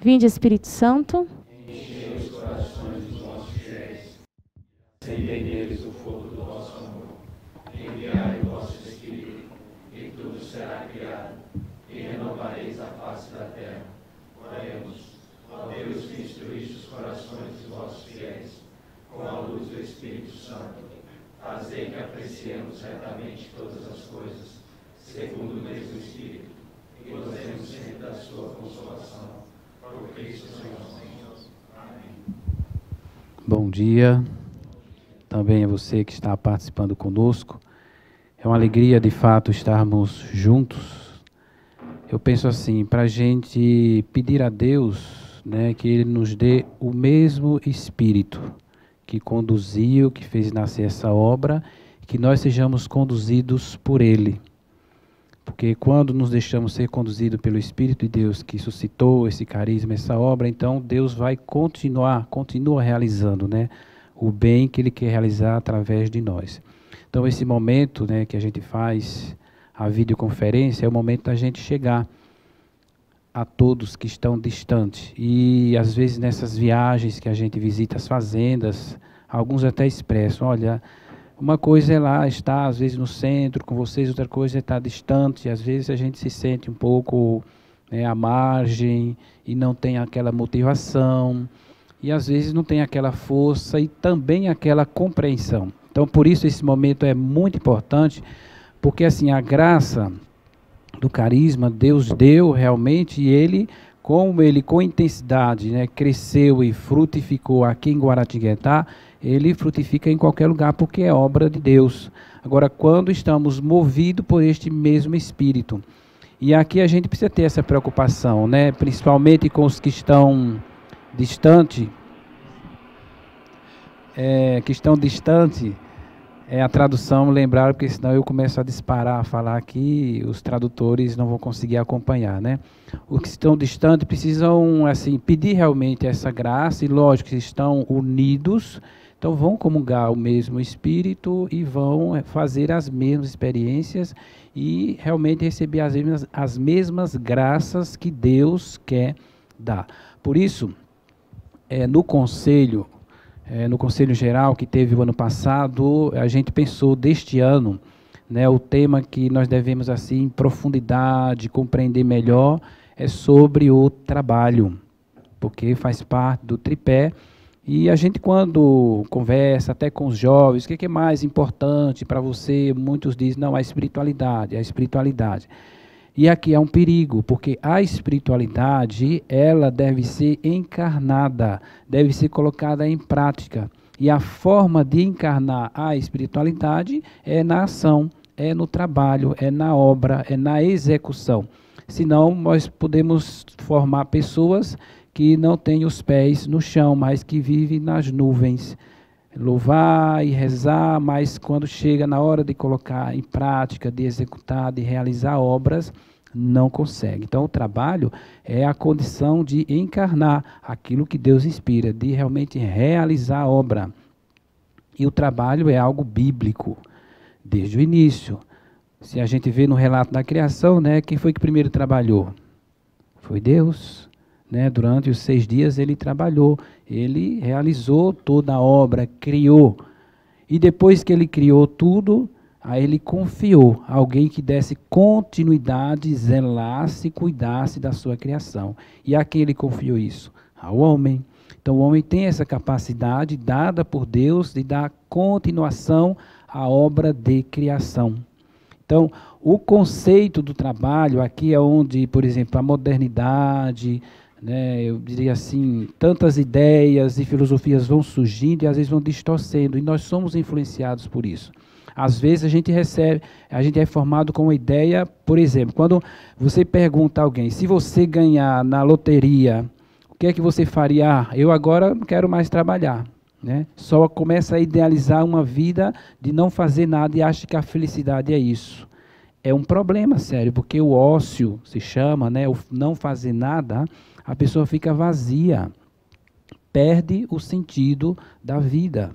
Vinde, Espírito Santo. Enchei os corações dos vossos fiéis. Acendei neles o fogo do vosso amor. Enviai o vosso Espírito, e tudo será criado, e renovareis a face da terra. Oremos. Ó Deus, que instruíste os corações dos vossos fiéis, com a luz do Espírito Santo, fazei que apreciemos retamente todas as coisas, segundo o mesmo Espírito, e gozemos sempre da sua consolação. Por Cristo Senhor. Amém. Bom dia, também a você que está participando conosco. É uma alegria, de fato, estarmos juntos. Eu penso assim, para a gente pedir a Deus, né, que Ele nos dê o mesmo Espírito que conduziu, que fez nascer essa obra, que nós sejamos conduzidos por Ele. Porque quando nos deixamos ser conduzidos pelo Espírito de Deus que suscitou esse carisma, essa obra, então Deus vai continua realizando, né, o bem que Ele quer realizar através de nós. Então esse momento, né, que a gente faz a videoconferência é o momento da gente chegar a todos que estão distantes. E às vezes nessas viagens que a gente visita as fazendas, alguns até expressam, olha, uma coisa é lá estar, às vezes, no centro com vocês, outra coisa é estar distante. Às vezes a gente se sente um pouco, né, à margem e não tem aquela motivação. E às vezes não tem aquela força e também aquela compreensão. Então, por isso, esse momento é muito importante, porque assim, a graça do carisma, Deus deu realmente, e Ele, como Ele com intensidade, né, cresceu e frutificou aqui em Guaratinguetá, Ele frutifica em qualquer lugar, porque é obra de Deus. Agora, quando estamos movidos por este mesmo Espírito, e aqui a gente precisa ter essa preocupação, né, principalmente com os que estão distantes, a tradução, lembrar, porque senão eu começo a disparar, a falar aqui, os tradutores não vão conseguir acompanhar, né? Os que estão distantes precisam, assim, pedir realmente essa graça, e lógico que estão unidos, então vão comungar o mesmo Espírito e vão fazer as mesmas experiências e realmente receber as mesmas graças que Deus quer dar. Por isso, no Conselho Geral que teve o ano passado, a gente pensou deste ano, né, o tema que nós devemos assim em profundidade, compreender melhor, é sobre o trabalho, porque faz parte do tripé. E a gente, quando conversa até com os jovens, o que é mais importante para você? Muitos dizem, não, a espiritualidade. E aqui é um perigo, porque a espiritualidade, ela deve ser encarnada, deve ser colocada em prática. E a forma de encarnar a espiritualidade é na ação, é no trabalho, é na obra, é na execução. Senão, nós podemos formar pessoas que não têm os pés no chão, mas que vivem nas nuvens. Louvar e rezar, mas quando chega na hora de colocar em prática, de executar, de realizar obras, não consegue. Então o trabalho é a condição de encarnar aquilo que Deus inspira, de realmente realizar a obra. E o trabalho é algo bíblico, desde o início. Se a gente vê no relato da criação, né, quem foi que primeiro trabalhou? Foi Deus. Né, durante os 6 dias ele trabalhou, ele realizou toda a obra, criou. E depois que ele criou tudo, aí ele confiou a alguém que desse continuidade, zelasse, cuidasse da sua criação. E a quem ele confiou isso? Ao homem. Então o homem tem essa capacidade dada por Deus de dar continuação à obra de criação. Então, o conceito do trabalho aqui é onde, por exemplo, a modernidade, né, eu diria assim, tantas ideias e filosofias vão surgindo e às vezes vão distorcendo, e nós somos influenciados por isso. Às vezes a gente é formado com uma ideia, por exemplo, quando você pergunta a alguém, se você ganhar na loteria, o que é que você faria? Ah, eu agora não quero mais trabalhar. Né? Só começa a idealizar uma vida de não fazer nada e acha que a felicidade é isso. É um problema sério, porque o ócio se chama, né, o não fazer nada, a pessoa fica vazia, perde o sentido da vida.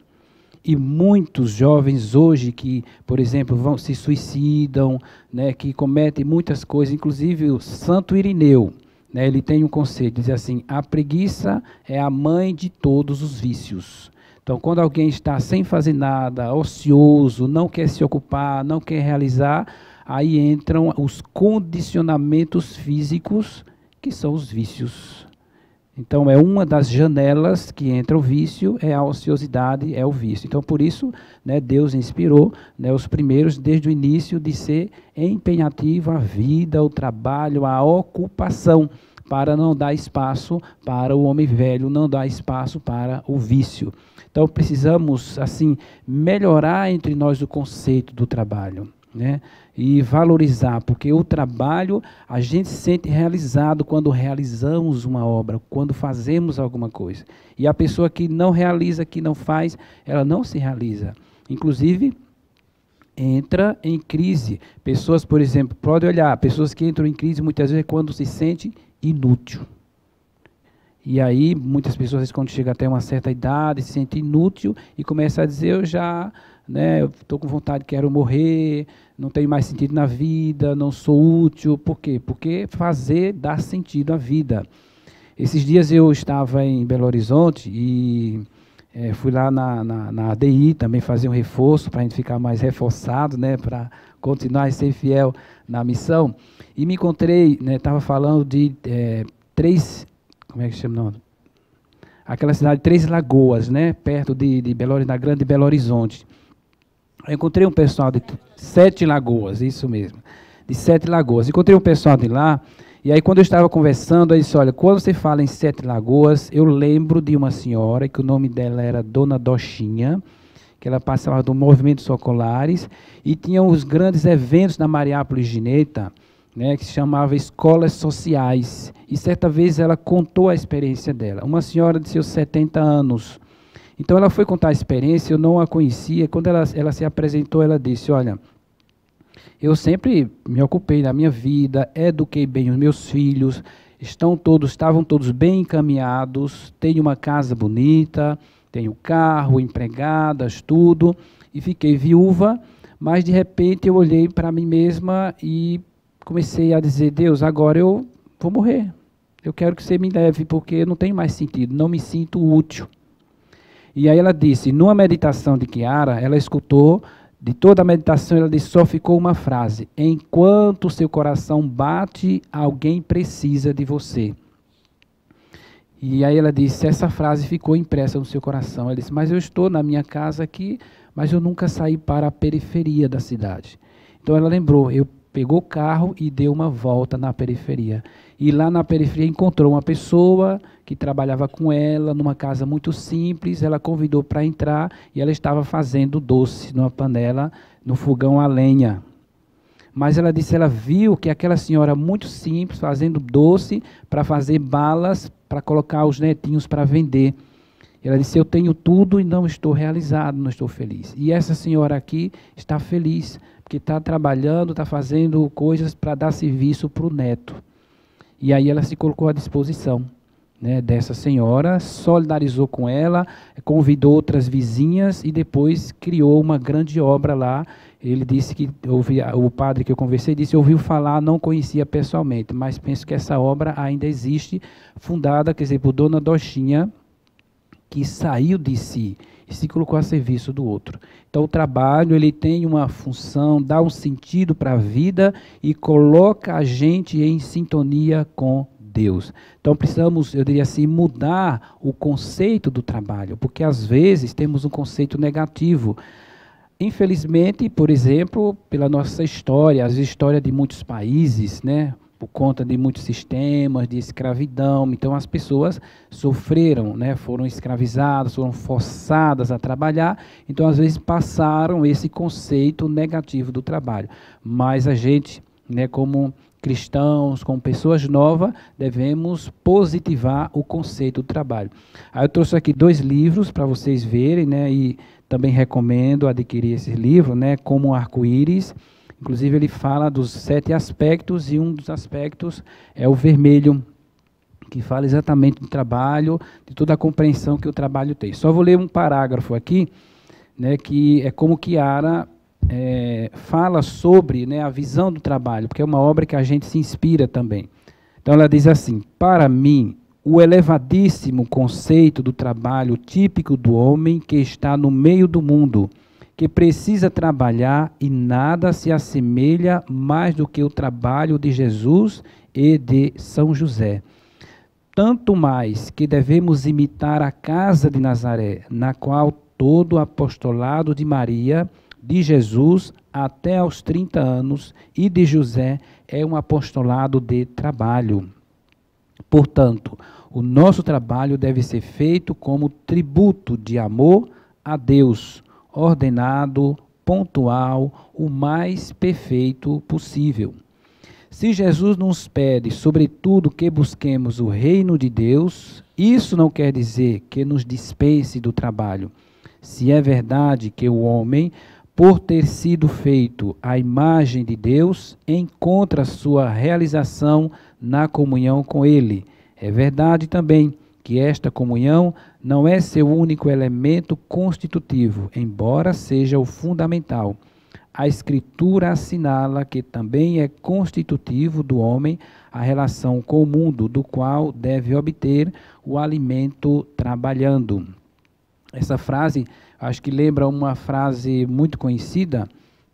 E muitos jovens hoje que, por exemplo, se suicidam, né, que cometem muitas coisas, inclusive o Santo Irineu, né, ele tem um conceito, diz assim: a preguiça é a mãe de todos os vícios. Então, quando alguém está sem fazer nada, ocioso, não quer se ocupar, não quer realizar, aí entram os condicionamentos físicos, que são os vícios. Então, é uma das janelas que entra o vício, é a ociosidade, é o vício. Então, por isso, né, Deus inspirou, né, os primeiros, desde o início, de ser empenhativo a vida, o trabalho, a ocupação, para não dar espaço para o homem velho, não dar espaço para o vício. Então, precisamos, assim, melhorar entre nós o conceito do trabalho, né? E valorizar, porque o trabalho, a gente se sente realizado quando realizamos uma obra, quando fazemos alguma coisa. E a pessoa que não realiza, que não faz, ela não se realiza. Inclusive, entra em crise. Pessoas, por exemplo, pode olhar, pessoas que entram em crise muitas vezes é quando se sente inútil. E aí, muitas pessoas, quando chegam até uma certa idade, se sentem inútil e começam a dizer: eu já, né, estou com vontade, quero morrer, não tenho mais sentido na vida, não sou útil. Por quê? Porque fazer dá sentido à vida. Esses dias eu estava em Belo Horizonte e fui lá na ADI também fazer um reforço, para a gente ficar mais reforçado, né, para continuar a ser fiel na missão. E me encontrei, estava falando de como é que chama o nome? Aquela cidade de Três Lagoas, né, perto de Belo Horizonte, da Grande Belo Horizonte. Eu encontrei um pessoal de Sete Lagoas, isso mesmo, de Sete Lagoas. Encontrei um pessoal de lá, e aí quando eu estava conversando, eu disse: olha, quando você fala em Sete Lagoas, eu lembro de uma senhora, que o nome dela era Dona Dochinha, que ela passava do Movimento Socolares, e tinha os grandes eventos na Mariápolis Gineta, né, que se chamava Escolas Sociais. E certa vez ela contou a experiência dela. Uma senhora de seus 70 anos. Então ela foi contar a experiência, eu não a conhecia. Quando ela se apresentou, ela disse: olha, eu sempre me ocupei da minha vida, eduquei bem os meus filhos, estavam todos bem encaminhados, tenho uma casa bonita, tenho carro, empregadas, tudo, e fiquei viúva, mas de repente eu olhei para mim mesma e comecei a dizer: Deus, agora eu vou morrer. Eu quero que você me leve, porque não tem mais sentido, não me sinto útil. E aí ela disse, numa meditação de Chiara, ela escutou, de toda a meditação, ela disse, só ficou uma frase: enquanto seu coração bate, alguém precisa de você. E aí ela disse, essa frase ficou impressa no seu coração. Ela disse, mas eu estou na minha casa aqui, mas eu nunca saí para a periferia da cidade. Então ela lembrou, pegou o carro e deu uma volta na periferia. E lá na periferia encontrou uma pessoa que trabalhava com ela, numa casa muito simples. Ela convidou para entrar e ela estava fazendo doce numa panela, no fogão a lenha. Mas ela disse, ela viu que aquela senhora muito simples, fazendo doce para fazer balas, para colocar os netinhos para vender. Ela disse, eu tenho tudo e não estou realizado, não estou feliz. E essa senhora aqui está feliz, porque está trabalhando, está fazendo coisas para dar serviço para o neto. E aí ela se colocou à disposição, né, dessa senhora, solidarizou com ela, convidou outras vizinhas e depois criou uma grande obra lá. Ele disse que, o padre que eu conversei disse, ouviu falar, não conhecia pessoalmente, mas penso que essa obra ainda existe, fundada, quer dizer, por Dona Dochinha, que saiu de si e se colocou a serviço do outro. Então o trabalho, ele tem uma função, dá um sentido para a vida e coloca a gente em sintonia com Deus. Então precisamos, eu diria assim, mudar o conceito do trabalho, porque às vezes temos um conceito negativo. Infelizmente, por exemplo, pela nossa história, a história de muitos países, né, por conta de muitos sistemas de escravidão, então as pessoas sofreram, né, foram escravizadas, foram forçadas a trabalhar, então às vezes passaram esse conceito negativo do trabalho. Mas a gente, né, como cristãos, como pessoas novas, devemos positivar o conceito do trabalho. Aí eu trouxe aqui 2 livros para vocês verem, né, e também recomendo adquirir esse livro, né, Como um Arco-Íris. Inclusive ele fala dos 7 aspectos e um dos aspectos é o vermelho, que fala exatamente do trabalho, de toda a compreensão que o trabalho tem. Só vou ler um parágrafo aqui, né, que é como Chiara fala sobre, né, a visão do trabalho, porque é uma obra que a gente se inspira também. Então ela diz assim: para mim, o elevadíssimo conceito do trabalho típico do homem que está no meio do mundo, que precisa trabalhar e nada se assemelha mais do que o trabalho de Jesus e de São José. Tanto mais que devemos imitar a casa de Nazaré, na qual todo o apostolado de Maria, de Jesus até aos 30 anos e de José é um apostolado de trabalho. Portanto, o nosso trabalho deve ser feito como tributo de amor a Deus, ordenado, pontual, o mais perfeito possível. Se Jesus nos pede, sobretudo, que busquemos o reino de Deus, isso não quer dizer que nos dispense do trabalho. Se é verdade que o homem, por ter sido feito à imagem de Deus, encontra sua realização na comunhão com Ele, é verdade também que esta comunhão não é seu único elemento constitutivo, embora seja o fundamental. A Escritura assinala que também é constitutivo do homem a relação com o mundo, do qual deve obter o alimento trabalhando. Essa frase, acho que lembra uma frase muito conhecida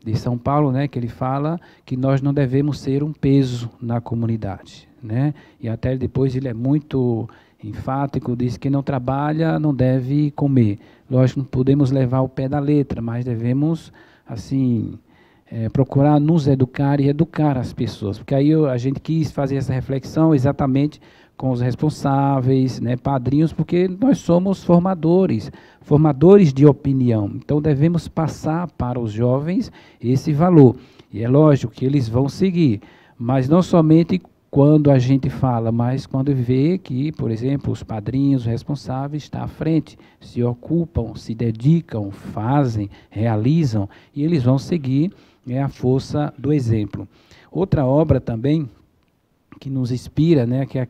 de São Paulo, né, que ele fala que nós não devemos ser um peso na comunidade, né? E até depois ele é muito enfático, diz que quem não trabalha não deve comer. Lógico, não podemos levar o pé da letra, mas devemos, assim, procurar nos educar e educar as pessoas. Porque aí a gente quis fazer essa reflexão exatamente com os responsáveis, né, padrinhos, porque nós somos formadores de opinião. Então devemos passar para os jovens esse valor. E é lógico que eles vão seguir, mas não somente quando a gente fala, mas quando vê que, por exemplo, os padrinhos responsáveis estão à frente, se ocupam, se dedicam, fazem, realizam, e eles vão seguir a força do exemplo. Outra obra também que nos inspira, né, que é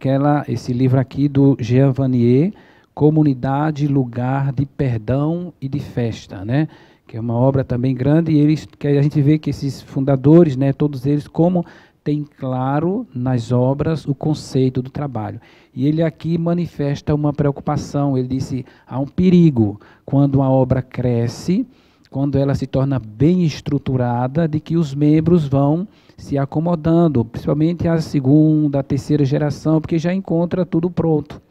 esse livro aqui do Jean Vanier, Comunidade, Lugar de Perdão e de Festa, né, que é uma obra também grande, e que a gente vê que esses fundadores, né, todos eles, como tem claro nas obras o conceito do trabalho. E ele aqui manifesta uma preocupação, ele disse, há um perigo quando uma obra cresce, quando ela se torna bem estruturada, de que os membros vão se acomodando, principalmente a segunda, a terceira geração, porque já encontra tudo pronto.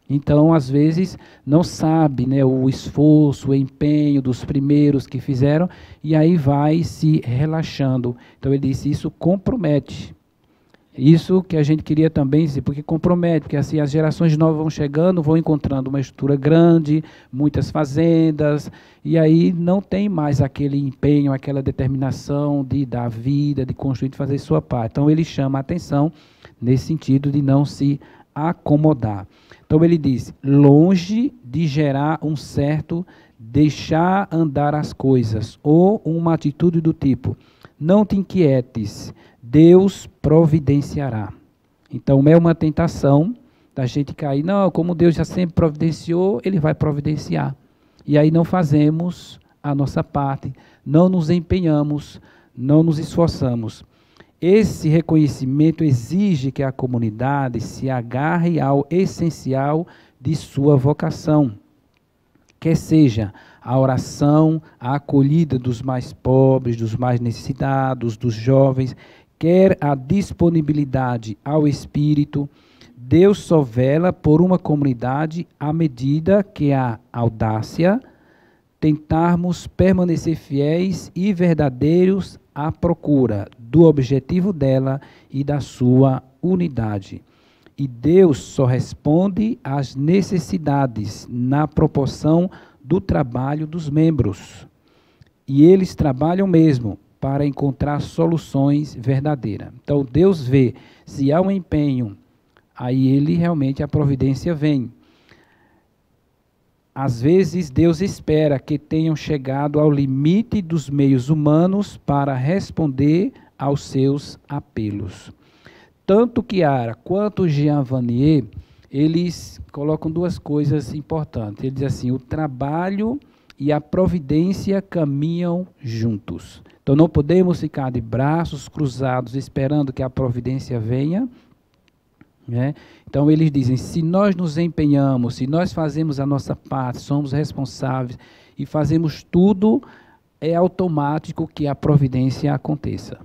Então, às vezes, não sabe, né, o esforço, o empenho dos primeiros que fizeram, e aí vai se relaxando. Então, ele disse, isso compromete. Isso que a gente queria também dizer, porque compromete, porque assim as gerações novas vão chegando, vão encontrando uma estrutura grande, muitas fazendas, e aí não tem mais aquele empenho, aquela determinação de dar vida, de construir, de fazer sua parte. Então, ele chama a atenção nesse sentido de não se acomodar. Então ele diz, longe de gerar um certo deixar andar as coisas, ou uma atitude do tipo, não te inquietes, Deus providenciará. Então é uma tentação da gente cair, não, como Deus já sempre providenciou, Ele vai providenciar. E aí não fazemos a nossa parte, não nos empenhamos, não nos esforçamos. Esse reconhecimento exige que a comunidade se agarre ao essencial de sua vocação, quer seja a oração, a acolhida dos mais pobres, dos mais necessitados, dos jovens, quer a disponibilidade ao Espírito. Deus só vela por uma comunidade à medida que a audácia tentarmos permanecer fiéis e verdadeiros à procura do objetivo dela e da sua unidade. E Deus só responde às necessidades na proporção do trabalho dos membros. E eles trabalham mesmo para encontrar soluções verdadeiras. Então Deus vê, se há um empenho, aí ele realmente, a providência vem. Às vezes Deus espera que tenham chegado ao limite dos meios humanos para responder aos seus apelos. Tanto Chiara quanto Jean Vanier, eles colocam duas coisas importantes. Ele diz assim, o trabalho e a providência caminham juntos. Então não podemos ficar de braços cruzados esperando que a providência venha, né? Então, eles dizem, se nós nos empenhamos, se nós fazemos a nossa parte, somos responsáveis e fazemos tudo, é automático que a providência aconteça.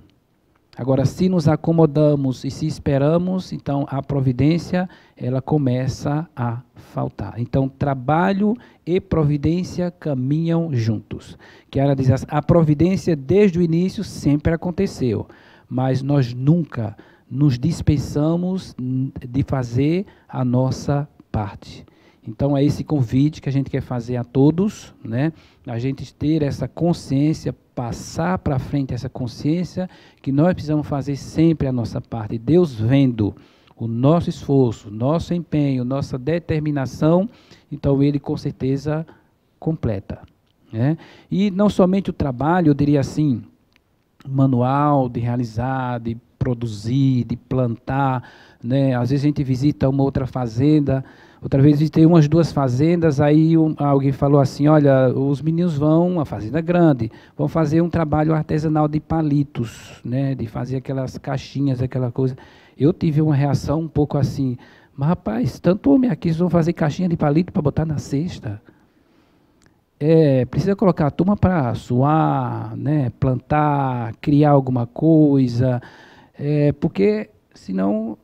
Agora, se nos acomodamos e se esperamos, então a providência, ela começa a faltar. Então, trabalho e providência caminham juntos. Que ela diz assim, a providência desde o início sempre aconteceu, mas nós nunca nos dispensamos de fazer a nossa parte. Então, é esse convite que a gente quer fazer a todos, né? A gente ter essa consciência, passar para frente essa consciência, que nós precisamos fazer sempre a nossa parte. Deus vendo o nosso esforço, nosso empenho, nossa determinação, então Ele com certeza completa, né? E não somente o trabalho, eu diria assim, manual de realizar, de produzir, de plantar, né? Às vezes a gente visita uma outra fazenda. Outra vez visitei umas 2 fazendas, aí alguém falou assim, olha, os meninos vão, uma fazenda grande, vão fazer um trabalho artesanal de palitos, né, de fazer aquelas caixinhas, aquela coisa. Eu tive uma reação um pouco assim, mas rapaz, tanto homem aqui, eles vão fazer caixinha de palito para botar na cesta. Precisa colocar a turma para suar, né, plantar, criar alguma coisa, porque senão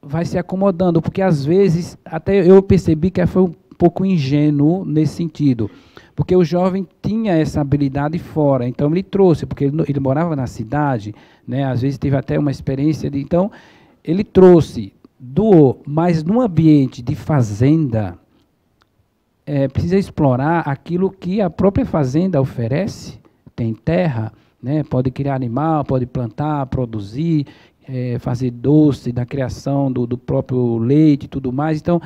vai se acomodando, porque às vezes, até eu percebi que foi um pouco ingênuo nesse sentido, porque o jovem tinha essa habilidade fora, então ele trouxe, porque ele morava na cidade, né, às vezes teve até uma experiência, então ele trouxe, doou, mas num ambiente de fazenda, precisa explorar aquilo que a própria fazenda oferece, tem terra, né, pode criar animal, pode plantar, produzir, fazer doce, da criação do próprio leite e tudo mais. Então,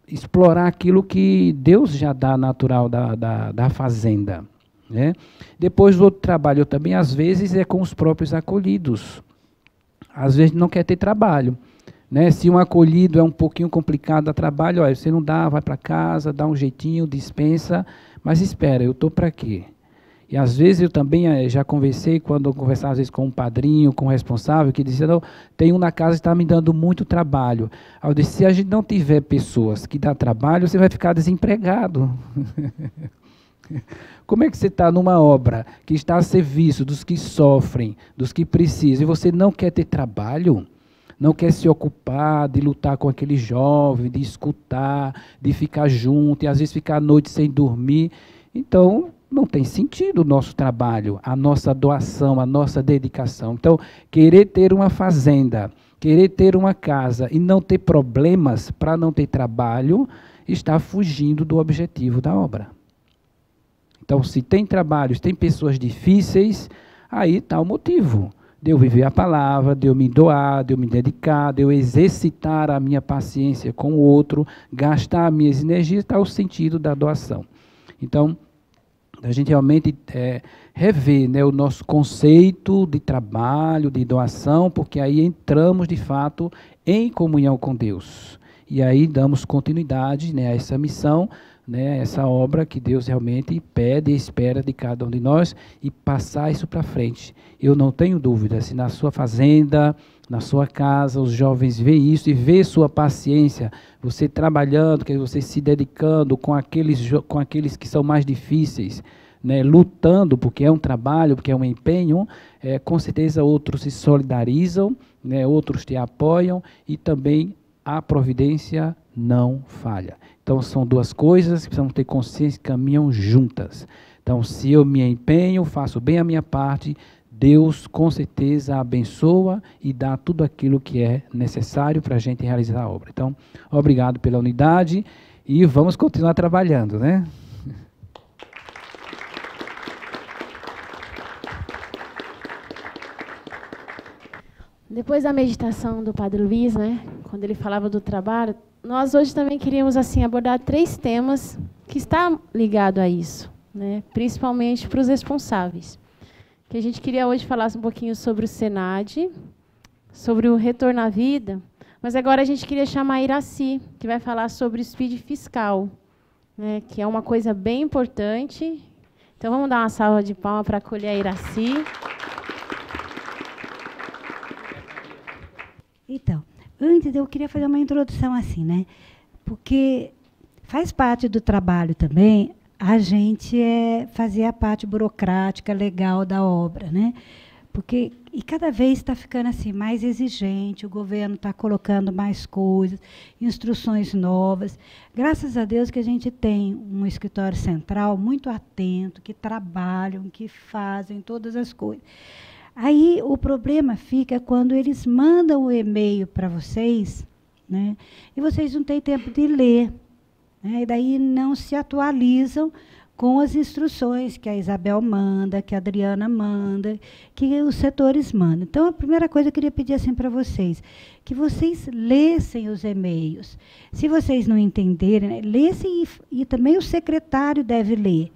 explorar aquilo que Deus já dá natural da fazenda, né? Depois, o outro trabalho também, às vezes, é com os próprios acolhidos. Às vezes, não quer ter trabalho, né? Se um acolhido é um pouquinho complicado a trabalho, olha, você não dá, vai para casa, dá um jeitinho, dispensa, mas espera, eu estou para quê? E às vezes eu também já conversei, quando eu conversava às vezes com um padrinho, com um responsável, que dizia, não, tem um na casa que está me dando muito trabalho. Aí eu disse, se a gente não tiver pessoas que dão trabalho, você vai ficar desempregado. Como é que você está numa obra que está a serviço dos que sofrem, dos que precisam, e você não quer ter trabalho? Não quer se ocupar de lutar com aquele jovem, de escutar, de ficar junto, e às vezes ficar à noite sem dormir. Então, não tem sentido o nosso trabalho, a nossa doação, a nossa dedicação. Então, querer ter uma fazenda, querer ter uma casa e não ter problemas para não ter trabalho, está fugindo do objetivo da obra. Então, se tem trabalhos, tem pessoas difíceis, aí está o motivo de eu viver a palavra, de eu me doar, de eu me dedicar, de eu exercitar a minha paciência com o outro, gastar minhas energias, está o sentido da doação. Então, a gente realmente rever, né, o nosso conceito de trabalho, de doação, porque aí entramos, de fato, em comunhão com Deus. E aí damos continuidade, né, a essa missão, né, essa obra que Deus realmente pede e espera de cada um de nós e passar isso para frente. Eu não tenho dúvida, se na sua fazenda, na sua casa, os jovens veem isso e veem sua paciência, você trabalhando, você se dedicando com aqueles que são mais difíceis, né, lutando, porque é um trabalho, porque é um empenho, com certeza outros se solidarizam, né, outros te apoiam e também a providência não falha. Então, são 2 coisas que precisamos ter consciência que caminham juntas. Então, se eu me empenho, faço bem a minha parte, Deus com certeza abençoa e dá tudo aquilo que é necessário para a gente realizar a obra. Então, obrigado pela unidade e vamos continuar trabalhando, né? Depois da meditação do Padre Luiz, né, quando ele falava do trabalho, nós hoje também queríamos assim abordar 3 temas que estão ligados a isso, né, principalmente para os responsáveis. Que a gente queria hoje falar um pouquinho sobre o SENAD, sobre o retorno à vida, mas agora a gente queria chamar a Iraci, que vai falar sobre o SPID fiscal, né, que é uma coisa bem importante. Então, vamos dar uma salva de palmas para acolher a Iraci. Então, Antes, eu queria fazer uma introdução assim, né? Porque faz parte do trabalho também a gente fazer a parte burocrática, legal da obra, né? Porque e cada vez está ficando assim mais exigente, o governo está colocando mais coisas, instruções novas. Graças a Deus que a gente tem um escritório central muito atento, que trabalham, que fazem todas as coisas. Aí o problema fica quando eles mandam o e-mail para vocês, né, e vocês não têm tempo de ler, né, e daí não se atualizam com as instruções que a Isabel manda, que a Adriana manda, que os setores mandam. Então, a primeira coisa que eu queria pedir assim para vocês, que vocês lessem os e-mails. Se vocês não entenderem, né, lessem e também o secretário deve ler,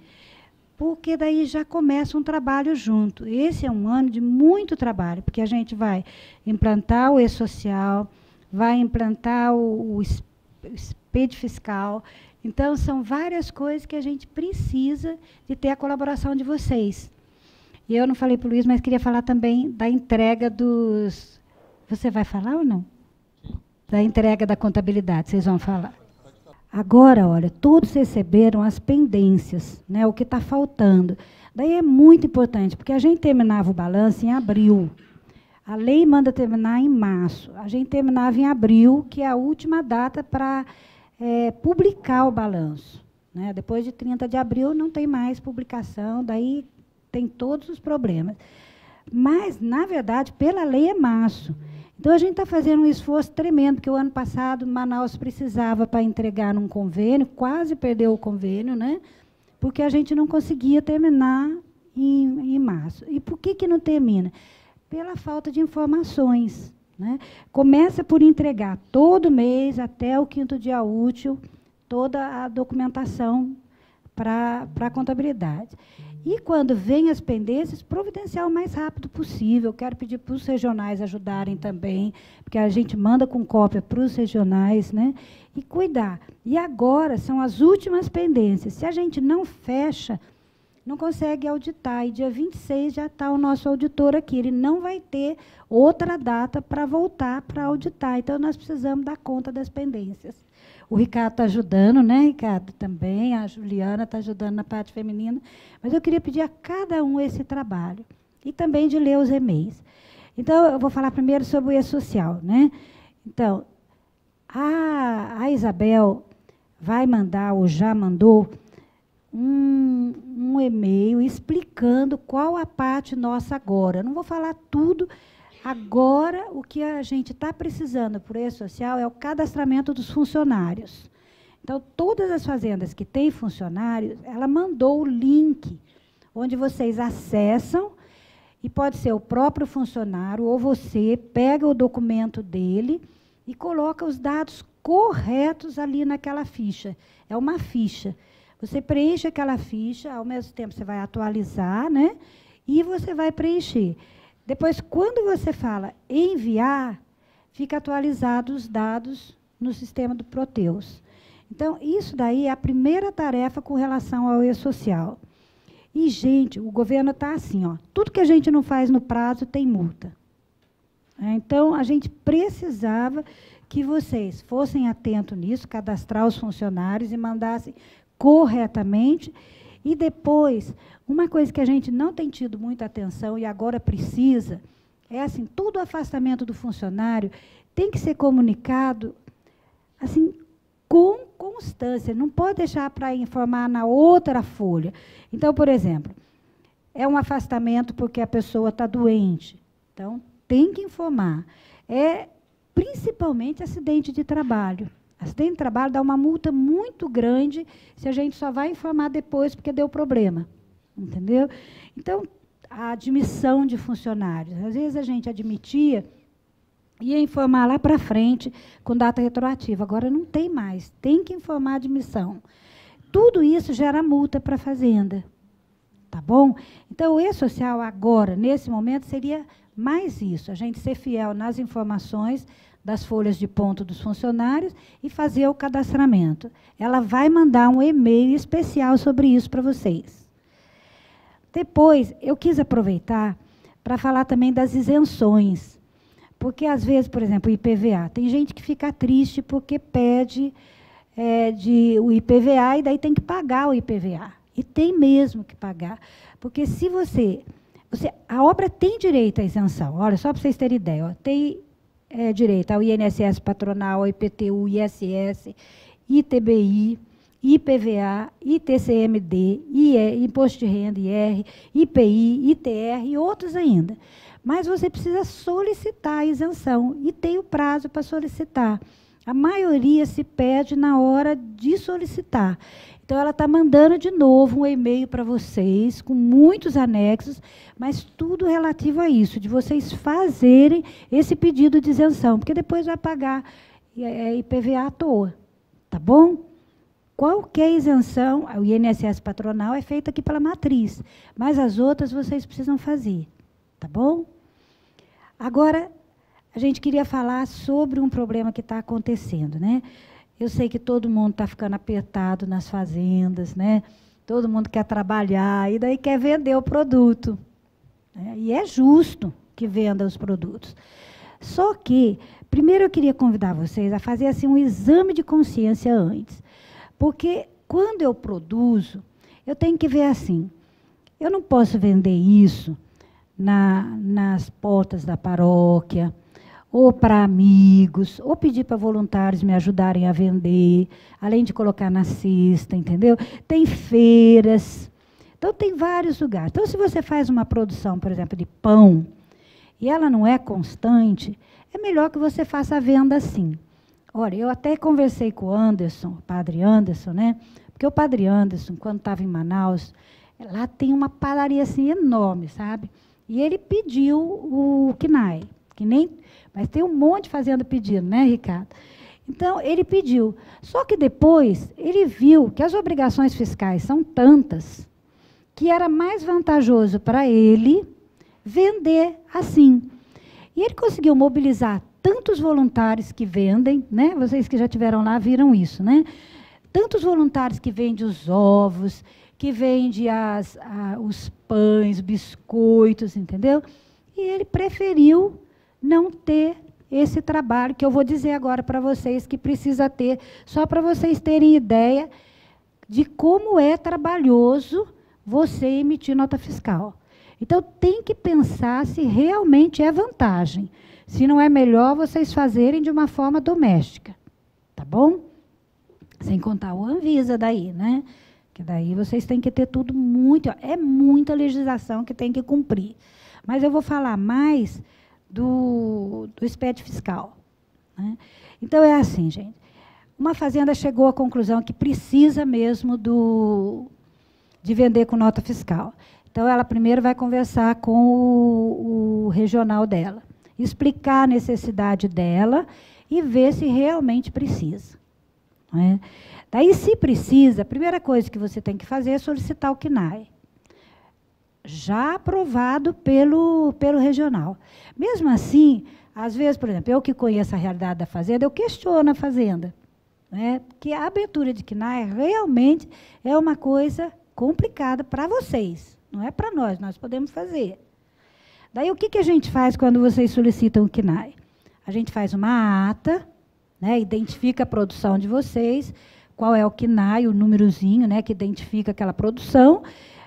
porque daí já começa um trabalho junto. Esse é um ano de muito trabalho, porque a gente vai implantar o e-social, vai implantar o expediente fiscal. Então, são várias coisas que a gente precisa de ter a colaboração de vocês. E eu não falei para o Luiz, mas queria falar também da entrega dos... Você vai falar ou não? Da entrega da contabilidade, vocês vão falar. Agora, olha, todos receberam as pendências, né, o que está faltando. Daí é muito importante, porque a gente terminava o balanço em abril. A lei manda terminar em março. A gente terminava em abril, que é a última data para... publicar o balanço, né? Depois de 30 de abril não tem mais publicação, daí tem todos os problemas. Mas, na verdade, pela lei é março. Então, a gente está fazendo um esforço tremendo, porque o ano passado Manaus precisava para entregar num convênio, quase perdeu o convênio, né? Porque a gente não conseguia terminar em março. E por que não termina? Pela falta de informações. Né? Começa por entregar todo mês, até o 5º dia útil, toda a documentação para a contabilidade. E quando vem as pendências, providenciar o mais rápido possível. Quero pedir para os regionais ajudarem também, porque a gente manda com cópia para os regionais, né? E cuidar. E agora são as últimas pendências. Se a gente não fecha, não consegue auditar. E dia 26 já está o nosso auditor aqui. Ele não vai ter outra data para voltar para auditar. Então, nós precisamos dar conta das pendências. O Ricardo está ajudando, né, Ricardo? Também, a Juliana está ajudando na parte feminina. Mas eu queria pedir a cada um esse trabalho. E também de ler os e-mails. Então, eu vou falar primeiro sobre o e-social, né? Então, a Isabel vai mandar, ou já mandou, um e-mail explicando qual a parte nossa agora. Eu não vou falar tudo. Agora, o que a gente está precisando por e-social é o cadastramento dos funcionários. Então, todas as fazendas que têm funcionários, ela mandou o link, onde vocês acessam, e pode ser o próprio funcionário, ou você pega o documento dele e coloca os dados corretos ali naquela ficha. É uma ficha. Você preenche aquela ficha, ao mesmo tempo você vai atualizar, né? E você vai preencher. Depois, quando você fala enviar, fica atualizado os dados no sistema do Proteus. Então, isso daí é a primeira tarefa com relação ao e-social. E, gente, o governo está assim, ó, tudo que a gente não faz no prazo tem multa. Então, a gente precisava que vocês fossem atentos nisso, cadastrar os funcionários e mandassem corretamente. E depois, uma coisa que a gente não tem tido muita atenção e agora precisa, é assim, todo o afastamento do funcionário tem que ser comunicado assim, com constância, não pode deixar para informar na outra folha. Então, por exemplo, é um afastamento porque a pessoa está doente, então tem que informar. É principalmente acidente de trabalho. Acidente de trabalho dá uma multa muito grande se a gente só vai informar depois porque deu problema. Entendeu? Então, a admissão de funcionários. Às vezes a gente admitia e ia informar lá para frente com data retroativa. Agora não tem mais. Tem que informar a admissão. Tudo isso gera multa para a fazenda. Tá bom? Então, o e-social agora, nesse momento, seria mais isso. A gente ser fiel nas informações das folhas de ponto dos funcionários e fazer o cadastramento. Ela vai mandar um e-mail especial sobre isso para vocês. Depois, eu quis aproveitar para falar também das isenções, Porque, às vezes, por exemplo, o IPVA, tem gente que fica triste porque pede o IPVA e daí tem que pagar o IPVA. E tem mesmo que pagar. Porque se a obra tem direito à isenção. Olha, só para vocês terem ideia, ó, tem direito ao INSS patronal, ao IPTU, ISS, ITBI, IPVA, ITCMD, Imposto de Renda, IR, IPI, ITR e outros ainda. Mas você precisa solicitar a isenção e tem o prazo para solicitar. A maioria se pede na hora de solicitar. Então, ela está mandando de novo um e-mail para vocês, com muitos anexos, mas tudo relativo a isso, de vocês fazerem esse pedido de isenção, porque depois vai pagar IPVA à toa. Tá bom? Qualquer isenção, o INSS patronal é feito aqui pela matriz, mas as outras vocês precisam fazer. Tá bom? Agora, a gente queria falar sobre um problema que está acontecendo, né? Eu sei que todo mundo está ficando apertado nas fazendas, né? Todo mundo quer trabalhar e daí quer vender o produto, né? E é justo que venda os produtos. Só que, primeiro eu queria convidar vocês a fazer assim, um exame de consciência antes. Porque quando eu produzo, eu tenho que ver assim, eu não posso vender isso nas portas da paróquia, ou para amigos, ou pedir para voluntários me ajudarem a vender, além de colocar na cesta, entendeu? Tem feiras, então tem vários lugares. Então, se você faz uma produção, por exemplo, de pão, e ela não é constante, é melhor que você faça a venda assim. Olha, eu até conversei com o Anderson, o padre Anderson, né? Porque o padre Anderson, quando estava em Manaus, lá tem uma padaria assim enorme, sabe? E ele pediu o KNAI, mas tem um monte de fazenda pedindo, né, Ricardo? Então, ele pediu. Só que depois, ele viu que as obrigações fiscais são tantas que era mais vantajoso para ele vender assim. E ele conseguiu mobilizar tantos voluntários que vendem, né? Vocês que já estiveram lá viram isso, né? Tantos voluntários que vendem os ovos, que vendem os pães, biscoitos, entendeu? E ele preferiu não ter esse trabalho, que eu vou dizer agora para vocês que precisa ter, só para vocês terem ideia de como é trabalhoso você emitir nota fiscal. Então, tem que pensar se realmente é vantagem. Se não é melhor vocês fazerem de uma forma doméstica. Tá bom? Sem contar o Anvisa daí, né? Que daí vocês têm que ter tudo muito... É muita legislação que tem que cumprir. Mas eu vou falar mais do SPED fiscal, né? Então, é assim, gente. Uma fazenda chegou à conclusão que precisa mesmo de vender com nota fiscal. Então, ela primeiro vai conversar com o regional dela, explicar a necessidade dela e ver se realmente precisa, né? Daí, se precisa, a primeira coisa que você tem que fazer é solicitar o KNAI, já aprovado pelo regional. Mesmo assim, às vezes, por exemplo, eu que conheço a realidade da fazenda, eu questiono a fazenda, né? Porque a abertura de KNAI realmente é uma coisa complicada para vocês, não é para nós, nós podemos fazer. Daí, o que a gente faz quando vocês solicitam o KNAI? A gente faz uma ata, né, identifica a produção de vocês, qual é o KNAI, o númerozinho, né, que identifica aquela produção,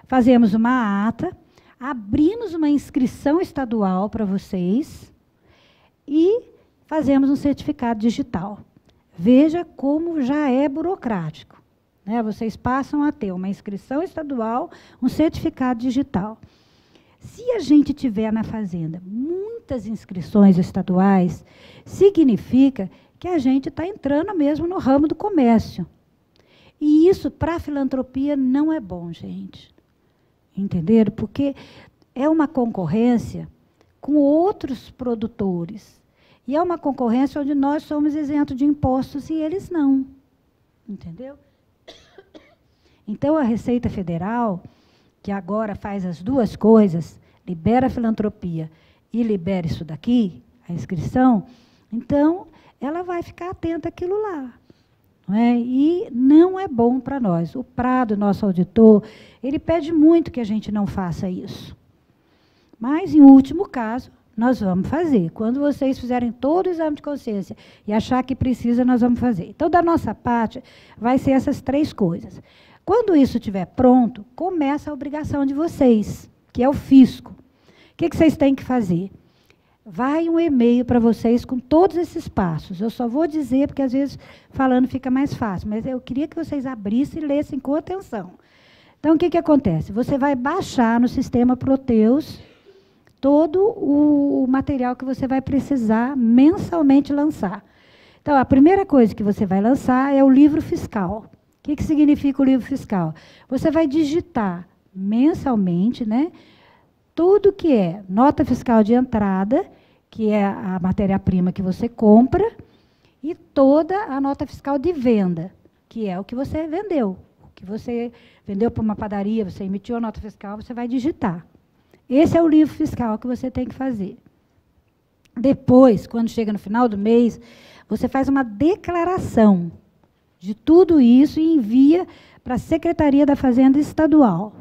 fazemos uma ata, abrimos uma inscrição estadual para vocês e fazemos um certificado digital. Veja como já é burocrático, né? Vocês passam a ter uma inscrição estadual, um certificado digital. Se a gente tiver na fazenda muitas inscrições estaduais, significa que a gente está entrando mesmo no ramo do comércio. E isso, para a filantropia, não é bom, gente. Entenderam? Porque é uma concorrência com outros produtores. E é uma concorrência onde nós somos isentos de impostos e eles não. Entendeu? Então, a Receita Federal, que agora faz as duas coisas, libera a filantropia e libera isso daqui, a inscrição, então, ela vai ficar atenta àquilo lá. Não é? E não é bom para nós. O Prado, nosso auditor, ele pede muito que a gente não faça isso. Mas, em último caso, nós vamos fazer. Quando vocês fizerem todo o exame de consciência e achar que precisa, nós vamos fazer. Então, da nossa parte, vai ser essas 3 coisas. Quando isso estiver pronto, começa a obrigação de vocês, que é o fisco. O que vocês têm que fazer? Vai um e-mail para vocês com todos esses passos. Eu só vou dizer, porque às vezes falando fica mais fácil, mas eu queria que vocês abrissem e lessem com atenção. Então, o que acontece? Você vai baixar no sistema Proteus todo o material que você vai precisar mensalmente lançar. Então, a primeira coisa que você vai lançar é o livro fiscal. O que significa o livro fiscal? Você vai digitar mensalmente, né, tudo que é nota fiscal de entrada, que é a matéria-prima que você compra, e toda a nota fiscal de venda, que é o que você vendeu. O que você vendeu para uma padaria, você emitiu a nota fiscal, você vai digitar. Esse é o livro fiscal que você tem que fazer. Depois, quando chega no final do mês, você faz uma declaração de tudo isso e envia para a Secretaria da Fazenda Estadual.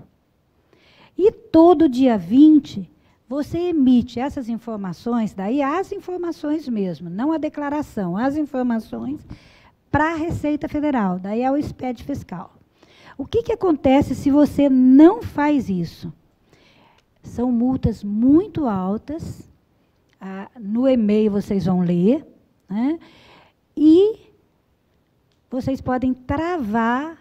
E todo dia 20, você emite essas informações, daí as informações mesmo, não a declaração, as informações para a Receita Federal, daí é o SPED fiscal. O que acontece se você não faz isso? São multas muito altas, no e-mail vocês vão ler, né? E vocês podem travar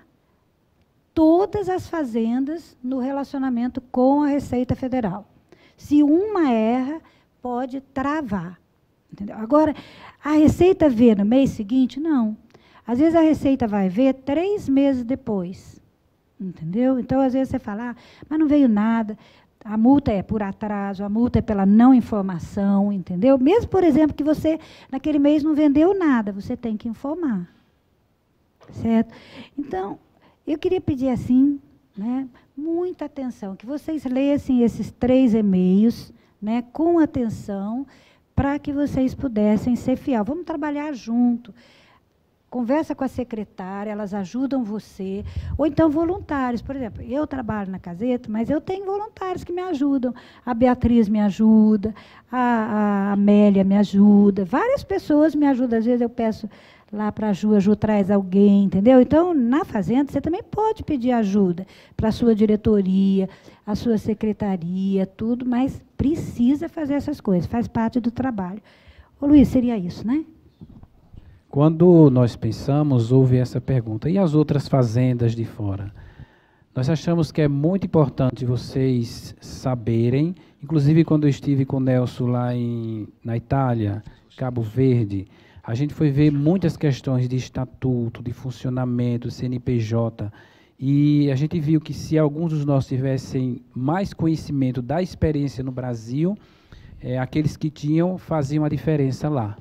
todas as fazendas no relacionamento com a Receita Federal. Se uma erra, pode travar. Entendeu? Agora, a Receita vê no mês seguinte? Não. Às vezes a Receita vai ver 3 meses depois. Entendeu? Então, às vezes você fala, mas não veio nada. A multa é por atraso, a multa é pela não informação, entendeu? Mesmo, por exemplo, que você, naquele mês, não vendeu nada, você tem que informar. Certo? Então, eu queria pedir, assim, né, muita atenção, que vocês lessem esses 3 e-mails, né, com atenção, para que vocês pudessem ser fiel. Vamos trabalhar junto. Conversa com a secretária, elas ajudam você. Ou então voluntários. Por exemplo, eu trabalho na Caseta, mas eu tenho voluntários que me ajudam. A Beatriz me ajuda, a Amélia me ajuda, várias pessoas me ajudam. Às vezes eu peço lá para a Ju traz alguém, entendeu? Então, na Fazenda, você também pode pedir ajuda para a sua diretoria, a sua secretaria, tudo, mas precisa fazer essas coisas, faz parte do trabalho. Ô, Luiz, seria isso, né? Quando nós pensamos, houve essa pergunta, e as outras fazendas de fora? Nós achamos que é muito importante vocês saberem, inclusive quando eu estive com o Nelson lá na Itália, Cabo Verde, a gente foi ver muitas questões de estatuto, de funcionamento, CNPJ, e a gente viu que se alguns dos nossos tivessem mais conhecimento da experiência no Brasil, aqueles que tinham faziam a diferença lá.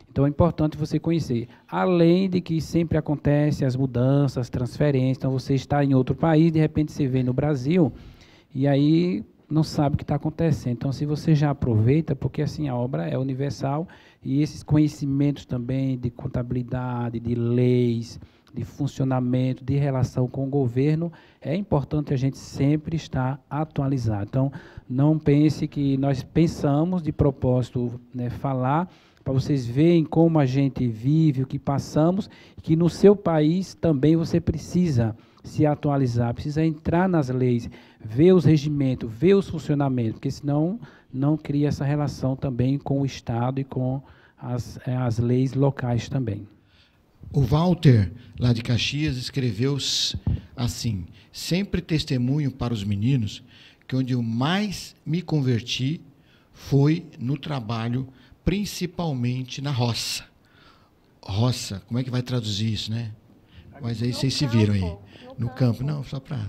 Então, é importante você conhecer. Além de que sempre acontece as mudanças, transferências, então você está em outro país, de repente você vem no Brasil, e aí não sabe o que está acontecendo. Então, se você já aproveita, porque assim a obra é universal, e esses conhecimentos também de contabilidade, de leis, de funcionamento, de relação com o governo, é importante a gente sempre estar atualizado. Então, não pense que nós pensamos de propósito, né, falar, para vocês verem como a gente vive, o que passamos, que no seu país também você precisa se atualizar, precisa entrar nas leis, ver os regimentos, ver os funcionamentos, porque senão não cria essa relação também com o Estado e com as leis locais também. O Walter, lá de Caxias, escreveu assim: sempre testemunho para os meninos que onde eu mais me converti foi no trabalho, principalmente na roça. Roça, como é que vai traduzir isso, né? Mas aí vocês se viram aí. No campo, não, só para...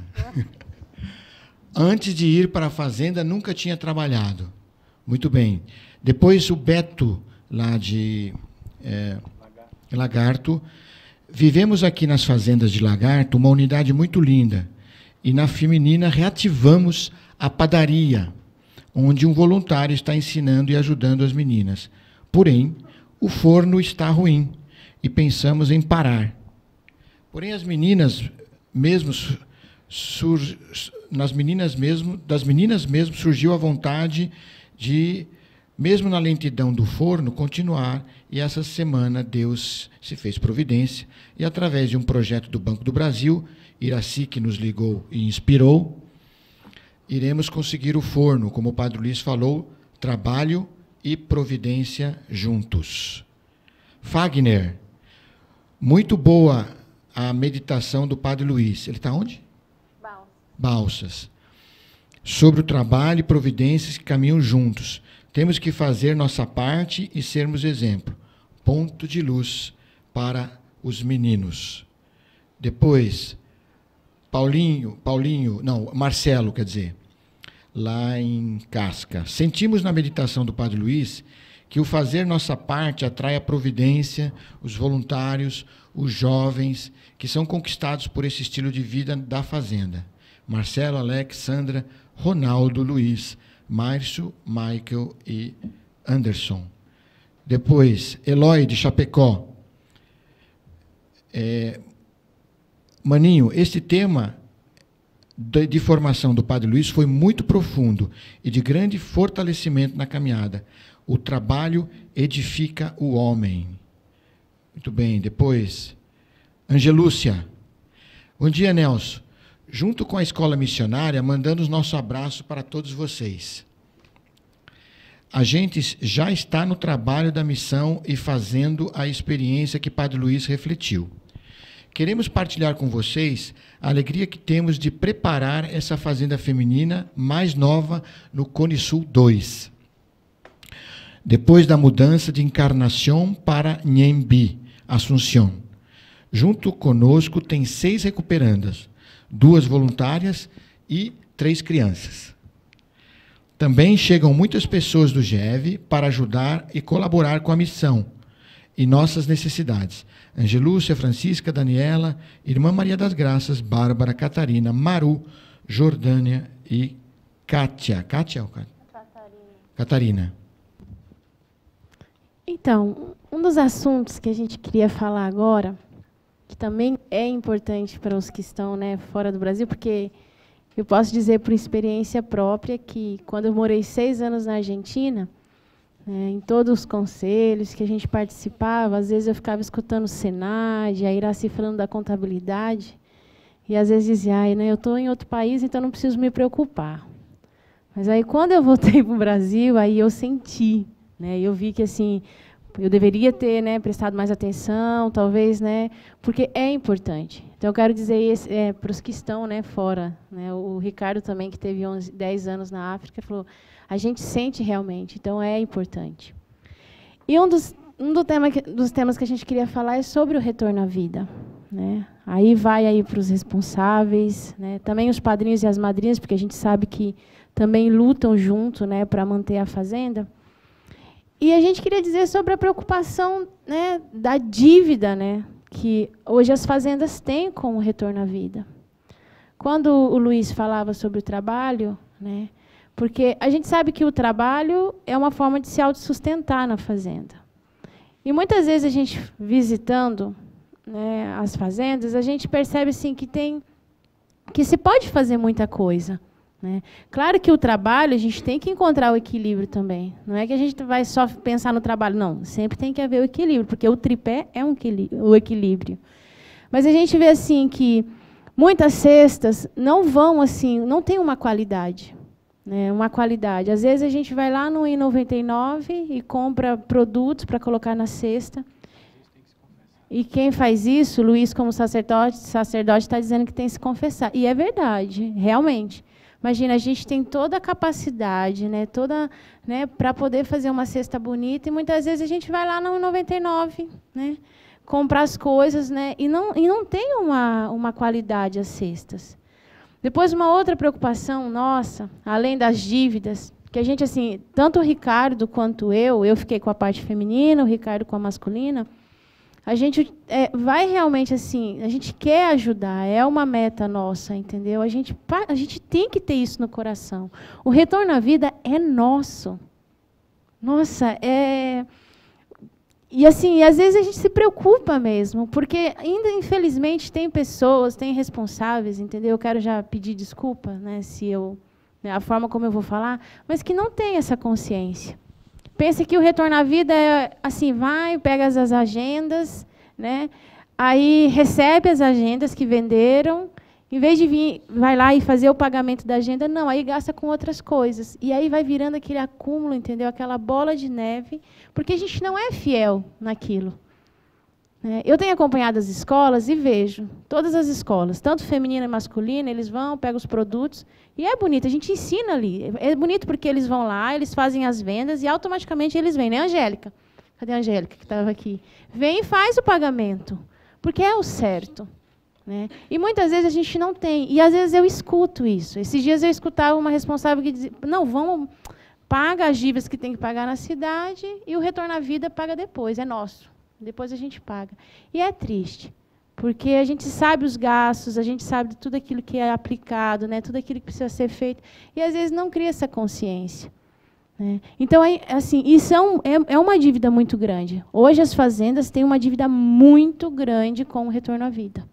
Antes de ir para a fazenda, nunca tinha trabalhado. Muito bem. Depois o Beto, lá de Lagarto. Vivemos aqui nas fazendas de Lagarto uma unidade muito linda. E na feminina reativamos a padaria, onde um voluntário está ensinando e ajudando as meninas. Porém, o forno está ruim e pensamos em parar. Porém, as meninas mesmo, das meninas mesmo surgiu a vontade de mesmo na lentidão do forno, continuar. E essa semana Deus se fez providência e, através de um projeto do Banco do Brasil, Iraci, que nos ligou e inspirou, iremos conseguir o forno, como o Padre Luiz falou, trabalho e providência juntos. Fagner, muito boa a meditação do Padre Luiz. Ele está onde? Balsas. Sobre o trabalho e providências que caminham juntos. Temos que fazer nossa parte e sermos exemplo. Ponto de luz para os meninos. Depois, Marcelo, quer dizer, lá em Casca. Sentimos na meditação do Padre Luiz que o fazer nossa parte atrai a providência, os voluntários, os jovens, que são conquistados por esse estilo de vida da fazenda. Marcelo, Alex, Sandra, Ronaldo, Luiz, Márcio, Michael e Anderson. Depois, Eloy, de Chapecó. Maninho, este tema de formação do Padre Luiz foi muito profundo e de grande fortalecimento na caminhada. O trabalho edifica o homem. Muito bem. Depois, Angelúcia. Bom dia, Nelson. Junto com a Escola Missionária, mandamos nosso abraço para todos vocês. A gente já está no trabalho da missão e fazendo a experiência que Padre Luiz refletiu. Queremos partilhar com vocês a alegria que temos de preparar essa fazenda feminina mais nova no Cone Sul 2. Depois da mudança de encarnação para Nhembi, Assunção. Junto conosco tem 6 recuperandas, 2 voluntárias e 3 crianças. Também chegam muitas pessoas do GEV para ajudar e colaborar com a missão e nossas necessidades. Angelúcia, Francisca, Daniela, Irmã Maria das Graças, Bárbara, Catarina, Maru, Jordânia e Kátia. Kátia ou Catarina. Então, um dos assuntos que a gente queria falar agora, que também é importante para os que estão, né, fora do Brasil, porque eu posso dizer por experiência própria que, quando eu morei 6 anos na Argentina, em todos os conselhos que a gente participava, às vezes eu ficava escutando o Senad, a Iraci falando da contabilidade, e às vezes dizia, eu estou em outro país, então não preciso me preocupar. Mas aí, quando eu voltei para o Brasil, aí eu senti, eu vi que assim, eu deveria ter, prestado mais atenção, talvez, porque é importante. Então, eu quero dizer para os que estão, fora. O Ricardo também, que teve 10 anos na África, falou, a gente sente realmente, então é importante. E um dos temas que a gente queria falar é sobre o retorno à vida. Aí vai aí para os responsáveis, também os padrinhos e as madrinhas, porque a gente sabe que também lutam junto, para manter a fazenda. E a gente queria dizer sobre a preocupação, da dívida, que hoje as fazendas têm com o retorno à vida. Quando o Luiz falava sobre o trabalho, porque a gente sabe que o trabalho é uma forma de se autossustentar na fazenda. E muitas vezes a gente visitando as fazendas, a gente percebe assim, que se pode fazer muita coisa. Claro que o trabalho, a gente tem que encontrar o equilíbrio também. Não é que a gente vai só pensar no trabalho, não. Sempre tem que haver o equilíbrio, porque o tripé é o equilíbrio. Mas a gente vê assim que muitas cestas não vão assim, não tem uma qualidade. Uma qualidade. Às vezes a gente vai lá no R$1,99 e compra produtos para colocar na cesta. E quem faz isso, Luiz, como sacerdote está dizendo que tem que se confessar. E é verdade, realmente. Imagina, a gente tem toda a capacidade, para poder fazer uma cesta bonita, e muitas vezes a gente vai lá no R$1,99, comprar as coisas, e não tem uma qualidade as cestas. Depois, uma outra preocupação nossa, além das dívidas, que a gente, assim, tanto o Ricardo quanto eu fiquei com a parte feminina, o Ricardo com a masculina, a gente vai realmente assim, a gente quer ajudar, é uma meta nossa, entendeu? A gente tem que ter isso no coração. O retorno à vida é nosso. Nossa, E assim, às vezes a gente se preocupa mesmo, porque ainda, infelizmente, tem pessoas, tem responsáveis, entendeu? Eu quero já pedir desculpa, se a forma como eu vou falar, mas que não tem essa consciência. Pense que o Retorno à Vida é assim, vai, pega as agendas, né? Aí recebe as agendas que venderam, em vez de vir, vai lá e fazer o pagamento da agenda, não, aí gasta com outras coisas. E aí vai virando aquele acúmulo, entendeu? Aquela bola de neve, porque a gente não é fiel naquilo. Eu tenho acompanhado as escolas e vejo, todas as escolas, tanto feminina e masculina, eles vão, pegam os produtos, e é bonito, a gente ensina ali. É bonito porque eles vão lá, eles fazem as vendas, e automaticamente eles vêm, né, Angélica? Cadê a Angélica, que estava aqui? Vem e faz o pagamento, porque é o certo. Né? E muitas vezes a gente não tem. E às vezes eu escuto isso. Esses dias eu escutava uma responsável que dizia, não, vamos, paga as dívidas que tem que pagar na cidade e o Retorno à Vida paga depois, é nosso. Depois a gente paga. E é triste, porque a gente sabe os gastos, a gente sabe de tudo aquilo que é aplicado, né? Tudo aquilo que precisa ser feito, e às vezes não cria essa consciência. Né? Então, assim, isso é uma dívida muito grande. Hoje as fazendas têm uma dívida muito grande com o Retorno à Vida.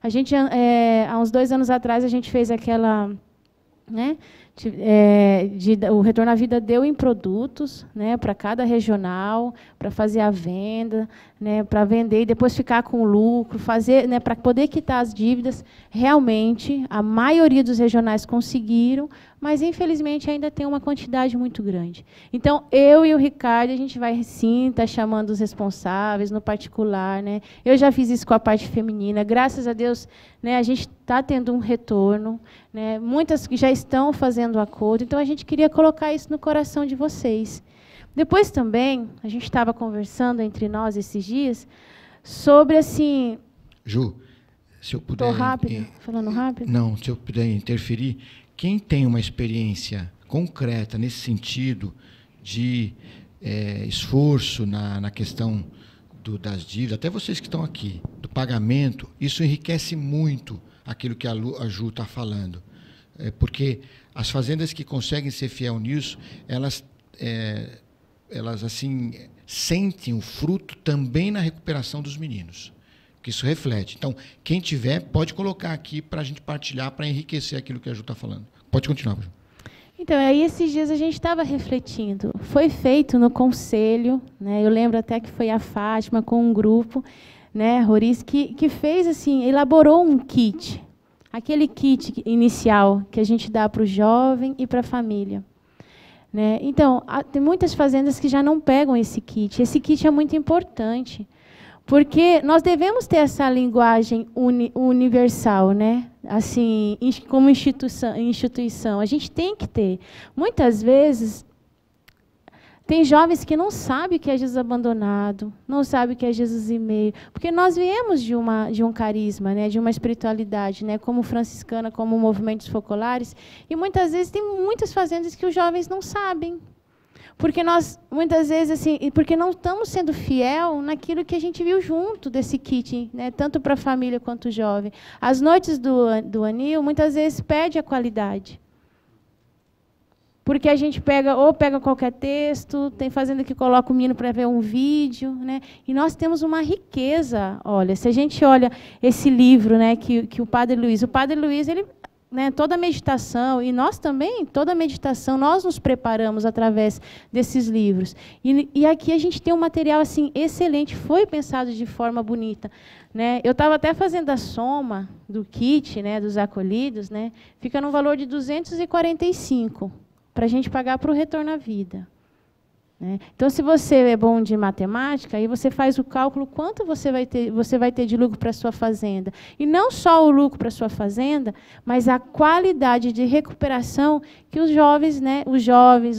A gente, há uns 2 anos atrás, a gente fez aquela... Né, o Retorno à Vida deu em produtos, né, para cada regional, para fazer a venda, né, para vender e depois ficar com lucro, fazer, né, para poder quitar as dívidas. Realmente, a maioria dos regionais conseguiram, mas, infelizmente, ainda tem uma quantidade muito grande. Então, eu e o Ricardo, a gente vai, sim, estar chamando os responsáveis, no particular. Né? Eu já fiz isso com a parte feminina. Graças a Deus, né, a gente está tendo um retorno. Né? Muitas que já estão fazendo acordo. Então, a gente queria colocar isso no coração de vocês. Depois, também, a gente estava conversando entre nós esses dias sobre, assim... Ju, se eu puder... Estou rápido? Falando rápido? Não, se eu puder interferir... Quem tem uma experiência concreta nesse sentido de esforço na questão das dívidas, até vocês que estão aqui, do pagamento, isso enriquece muito aquilo que a Ju está falando. Porque as fazendas que conseguem ser fiel nisso, elas assim, sentem o fruto também na recuperação dos meninos. Que isso reflete. Então, quem tiver, pode colocar aqui para a gente partilhar, para enriquecer aquilo que a Ju está falando. Pode continuar, Ju. Então, aí esses dias a gente estava refletindo. Foi feito no conselho, né? Eu lembro até que foi a Fátima com um grupo, né, Roriz, que fez assim, elaborou um kit. Aquele kit inicial que a gente dá para o jovem e para a família. Né? Então, tem muitas fazendas que já não pegam esse kit. Esse kit é muito importante. Porque nós devemos ter essa linguagem universal, né? Assim, como instituição. A gente tem que ter. Muitas vezes, tem jovens que não sabem o que é Jesus abandonado, não sabem o que é Jesus e meio. Porque nós viemos de um carisma, né? De uma espiritualidade, né? Como franciscana, como movimentos focolares. E, muitas vezes, tem muitas fazendas que os jovens não sabem. Porque nós, muitas vezes, assim, porque não estamos sendo fiel naquilo que a gente viu junto desse kit, né, tanto para a família quanto o jovem. As noites do anil, muitas vezes, perde a qualidade. Porque a gente pega qualquer texto, tem fazenda que coloca o menino para ver um vídeo, né? E nós temos uma riqueza. Olha, se a gente olha esse livro, né, que o Padre Luiz, ele... Né, toda a meditação, e nós também, toda a meditação, nós nos preparamos através desses livros. E aqui a gente tem um material assim, excelente, foi pensado de forma bonita. Né? Eu estava até fazendo a soma do kit, né, dos acolhidos, né, fica no valor de 245 para a gente pagar para o Retorno à Vida. Né? Então, se você é bom de matemática, aí você faz o cálculo quanto você vai ter de lucro para a sua fazenda. E não só o lucro para a sua fazenda, mas a qualidade de recuperação que os jovens,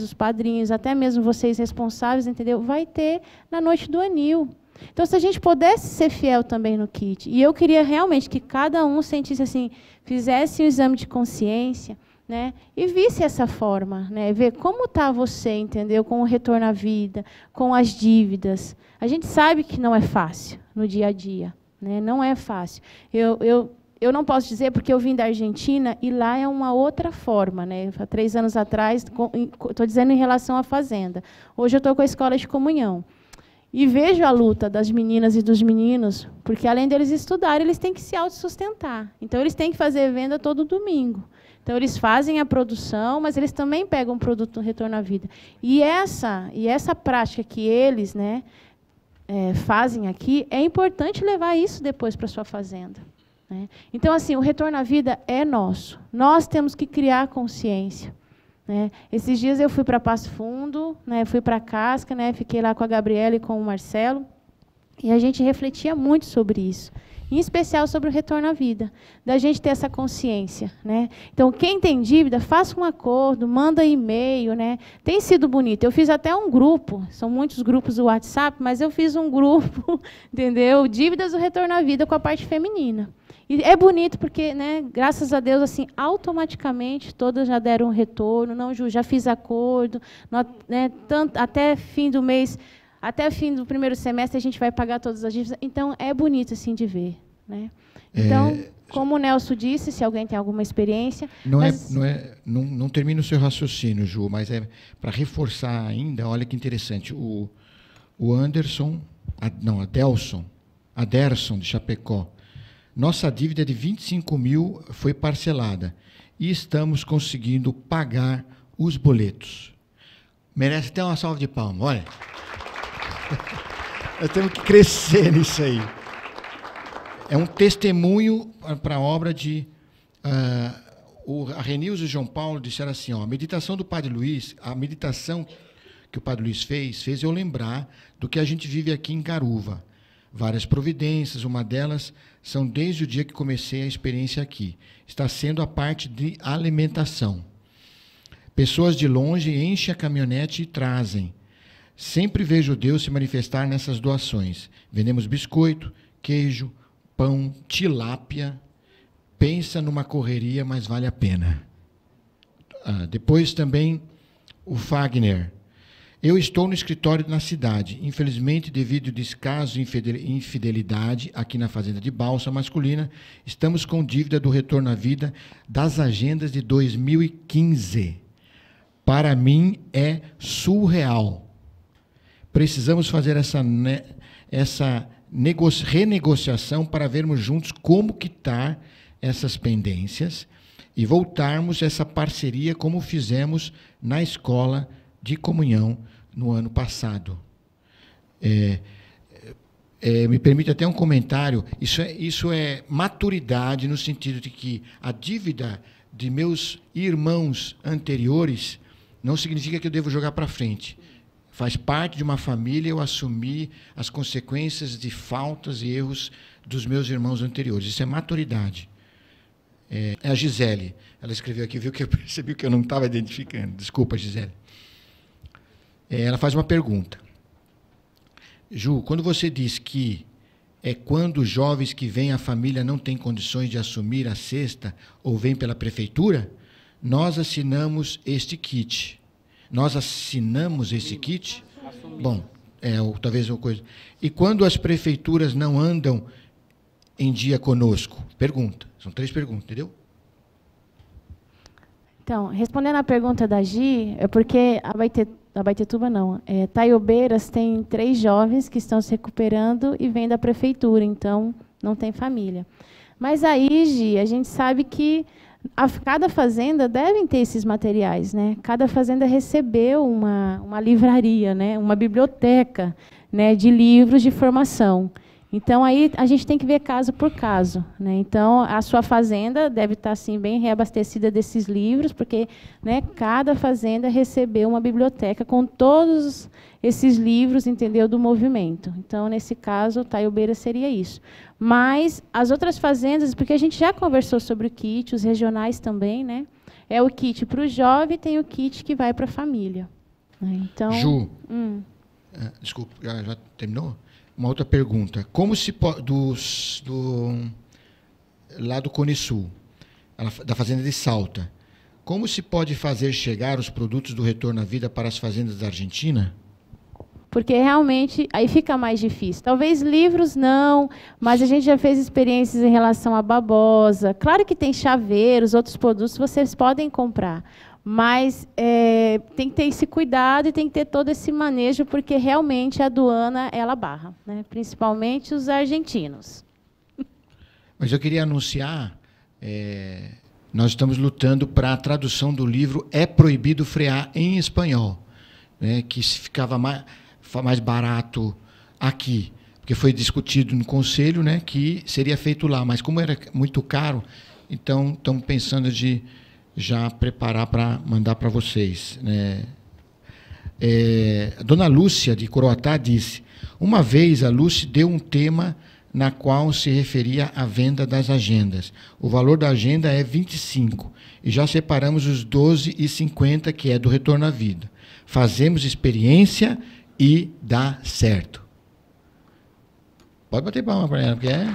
os padrinhos, até mesmo vocês responsáveis, entendeu, vai ter na noite do anil. Então, se a gente pudesse ser fiel também no kit, e eu queria realmente que cada um sentisse assim, fizesse um exame de consciência, né, e visse essa forma, né, ver como está você, entendeu, com o Retorno à Vida, com as dívidas. A gente sabe que não é fácil no dia a dia, né, não é fácil. Eu não posso dizer porque eu vim da Argentina e lá é uma outra forma. Né, há 3 anos atrás, estou dizendo em relação à fazenda. Hoje eu estou com a escola de comunhão. E vejo a luta das meninas e dos meninos, porque além deles estudarem, eles têm que se autossustentar. Então, eles têm que fazer venda todo domingo. Então, eles fazem a produção, mas eles também pegam um produto no Retorno à Vida. E essa prática que eles, né, fazem aqui, é importante levar isso depois para a sua fazenda. Né? Então, assim, o Retorno à Vida é nosso. Nós temos que criar consciência. Né? Esses dias eu fui para Passo Fundo, né, fui para a Casca, né, fiquei lá com a Gabriela e com o Marcelo, e a gente refletia muito sobre isso, em especial sobre o retorno à vida, da gente ter essa consciência. Né? Então, quem tem dívida, faça um acordo, manda e-mail. Né? Tem sido bonito. Eu fiz até um grupo, são muitos grupos do WhatsApp, mas eu fiz um grupo, entendeu? Dívidas do Retorno à Vida com a parte feminina. E é bonito porque, né, graças a Deus, assim, automaticamente todas já deram um retorno. Não, Ju, já fiz acordo, né, até fim do mês, até fim do primeiro semestre a gente vai pagar todas as dívidas. Então, é bonito assim de ver. Né? Então, como o Nelson disse, se alguém tem alguma experiência... Não termina o seu raciocínio, Ju, mas é para reforçar ainda, olha que interessante, o Aderson de Chapecó, nossa dívida de 25 mil foi parcelada e estamos conseguindo pagar os boletos. Merece até uma salva de palmas, olha. Nós temos que crescer nisso aí. É um testemunho para a obra de... a Renilson e o João Paulo disseram assim, ó, a meditação do Padre Luiz, a meditação que o Padre Luiz fez eu lembrar do que a gente vive aqui em Garuva. Várias providências, uma delas são desde o dia que comecei a experiência aqui. Está sendo a parte de alimentação. Pessoas de longe enchem a caminhonete e trazem. Sempre vejo Deus se manifestar nessas doações. Vendemos biscoito, queijo, pão, tilápia. Pensa numa correria, mas vale a pena. Depois também o Fagner. Eu estou no escritório na cidade. Infelizmente, devido ao descaso e infidelidade aqui na Fazenda de Balsa Masculina, estamos com dívida do Retorno à Vida das agendas de 2015. Para mim, é surreal. Precisamos fazer essa renegociação para vermos juntos como quitar essas pendências e voltarmos essa parceria como fizemos na escola de comunhão no ano passado. Me permite até um comentário, isso é maturidade no sentido de que a dívida de meus irmãos anteriores não significa que eu devo jogar para frente. Faz parte de uma família eu assumir as consequências de faltas e erros dos meus irmãos anteriores. Isso é maturidade. É a Gisele. Ela escreveu aqui, viu que eu percebi que eu não estava identificando. Desculpa, Gisele. Ela faz uma pergunta. Ju, quando você diz que é quando os jovens que vêm à família não têm condições de assumir a cesta ou vêm pela prefeitura, nós assinamos este kit. Nós assinamos esse kit? Bom, talvez uma coisa. E quando as prefeituras não andam em dia conosco? Pergunta. São 3 perguntas, entendeu? Então, respondendo à pergunta da Gi, é porque a Baitetuba não. Taiobeiras tem 3 jovens que estão se recuperando e vêm da prefeitura, então não tem família. Mas aí, Gi, a gente sabe que cada fazenda deve ter esses materiais, né? Cada fazenda recebeu uma livraria, né? Uma biblioteca, né? De livros de formação. Então, aí a gente tem que ver caso por caso. Né? Então, a sua fazenda deve estar assim, bem reabastecida desses livros, porque, né, cada fazenda recebeu uma biblioteca com todos esses livros, entendeu, do movimento. Então, nesse caso, Taiobeira seria isso. Mas as outras fazendas, porque a gente já conversou sobre o kit, os regionais também, né? É o kit para o jovem, tem o kit que vai para a família. Né? Então, Ju, desculpa, já terminou? Uma outra pergunta. Como se pode, lá do Cone Sul, da fazenda de Salta, como se pode fazer chegar os produtos do Retorno à Vida para as fazendas da Argentina? Porque realmente aí fica mais difícil. Talvez livros não, mas a gente já fez experiências em relação à babosa. Claro que tem chaveiros, outros produtos vocês podem comprar. Mas tem que ter esse cuidado e tem que ter todo esse manejo, porque realmente a aduana, ela barra, né? Principalmente os argentinos. Mas eu queria anunciar, nós estamos lutando para a tradução do livro É Proibido Frear em espanhol, né, que ficava mais barato aqui, porque foi discutido no conselho, né, que seria feito lá, mas como era muito caro, então estamos pensando de já preparar para mandar para vocês, né. A dona Lúcia, de Coroatá, disse: uma vez a Lúcia deu um tema na qual se referia à venda das agendas. O valor da agenda é 25, e já separamos os 12,50, que é do Retorno à Vida. Fazemos experiência e dá certo. Pode bater palma para ela, porque é...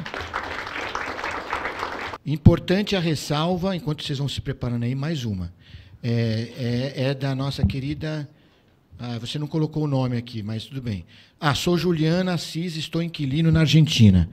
Importante a ressalva, enquanto vocês vão se preparando aí, mais uma. É da nossa querida... você não colocou o nome aqui, mas tudo bem. Sou Juliana Assis, estou inquilino na Argentina.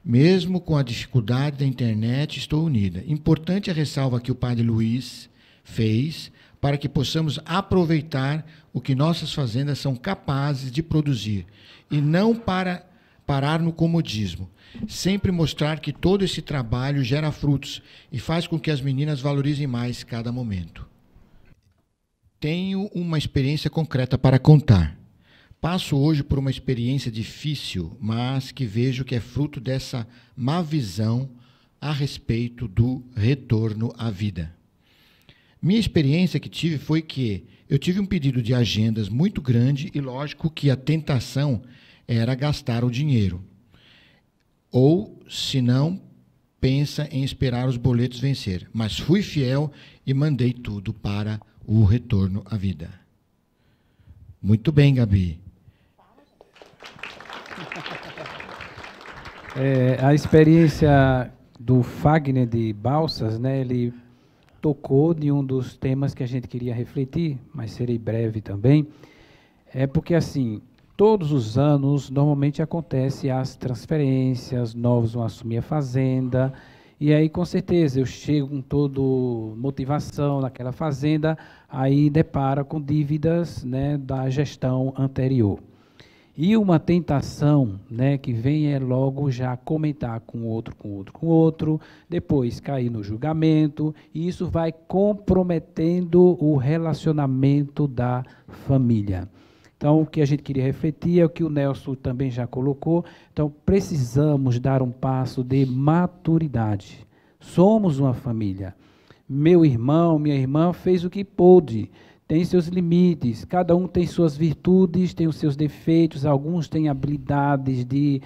Mesmo com a dificuldade da internet, estou unida. Importante a ressalva que o padre Luiz fez para que possamos aproveitar o que nossas fazendas são capazes de produzir e não para parar no comodismo. Sempre mostrar que todo esse trabalho gera frutos e faz com que as meninas valorizem mais cada momento. Tenho uma experiência concreta para contar. Passo hoje por uma experiência difícil, mas que vejo que é fruto dessa má visão a respeito do retorno à vida. Minha experiência que tive foi que eu tive um pedido de agendas muito grande e lógico que a tentação era gastar o dinheiro. Ou, se não, pensa em esperar os boletos vencer. Mas fui fiel e mandei tudo para o retorno à vida. Muito bem, Gabi. A experiência do Fagner de Balsas, né, ele tocou de um dos temas que a gente queria refletir, mas serei breve também. Porque, assim, todos os anos, normalmente acontece as transferências, novos vão assumir a fazenda, e aí, com certeza, eu chego com toda motivação naquela fazenda, aí depara com dívidas, né, da gestão anterior. E uma tentação, né, que vem é logo já comentar com outro, depois cair no julgamento, e isso vai comprometendo o relacionamento da família. Então, o que a gente queria refletir é o que o Nelson também já colocou. Então, precisamos dar um passo de maturidade. Somos uma família. Meu irmão, minha irmã fez o que pôde. Tem seus limites. Cada um tem suas virtudes, tem os seus defeitos. Alguns têm habilidades de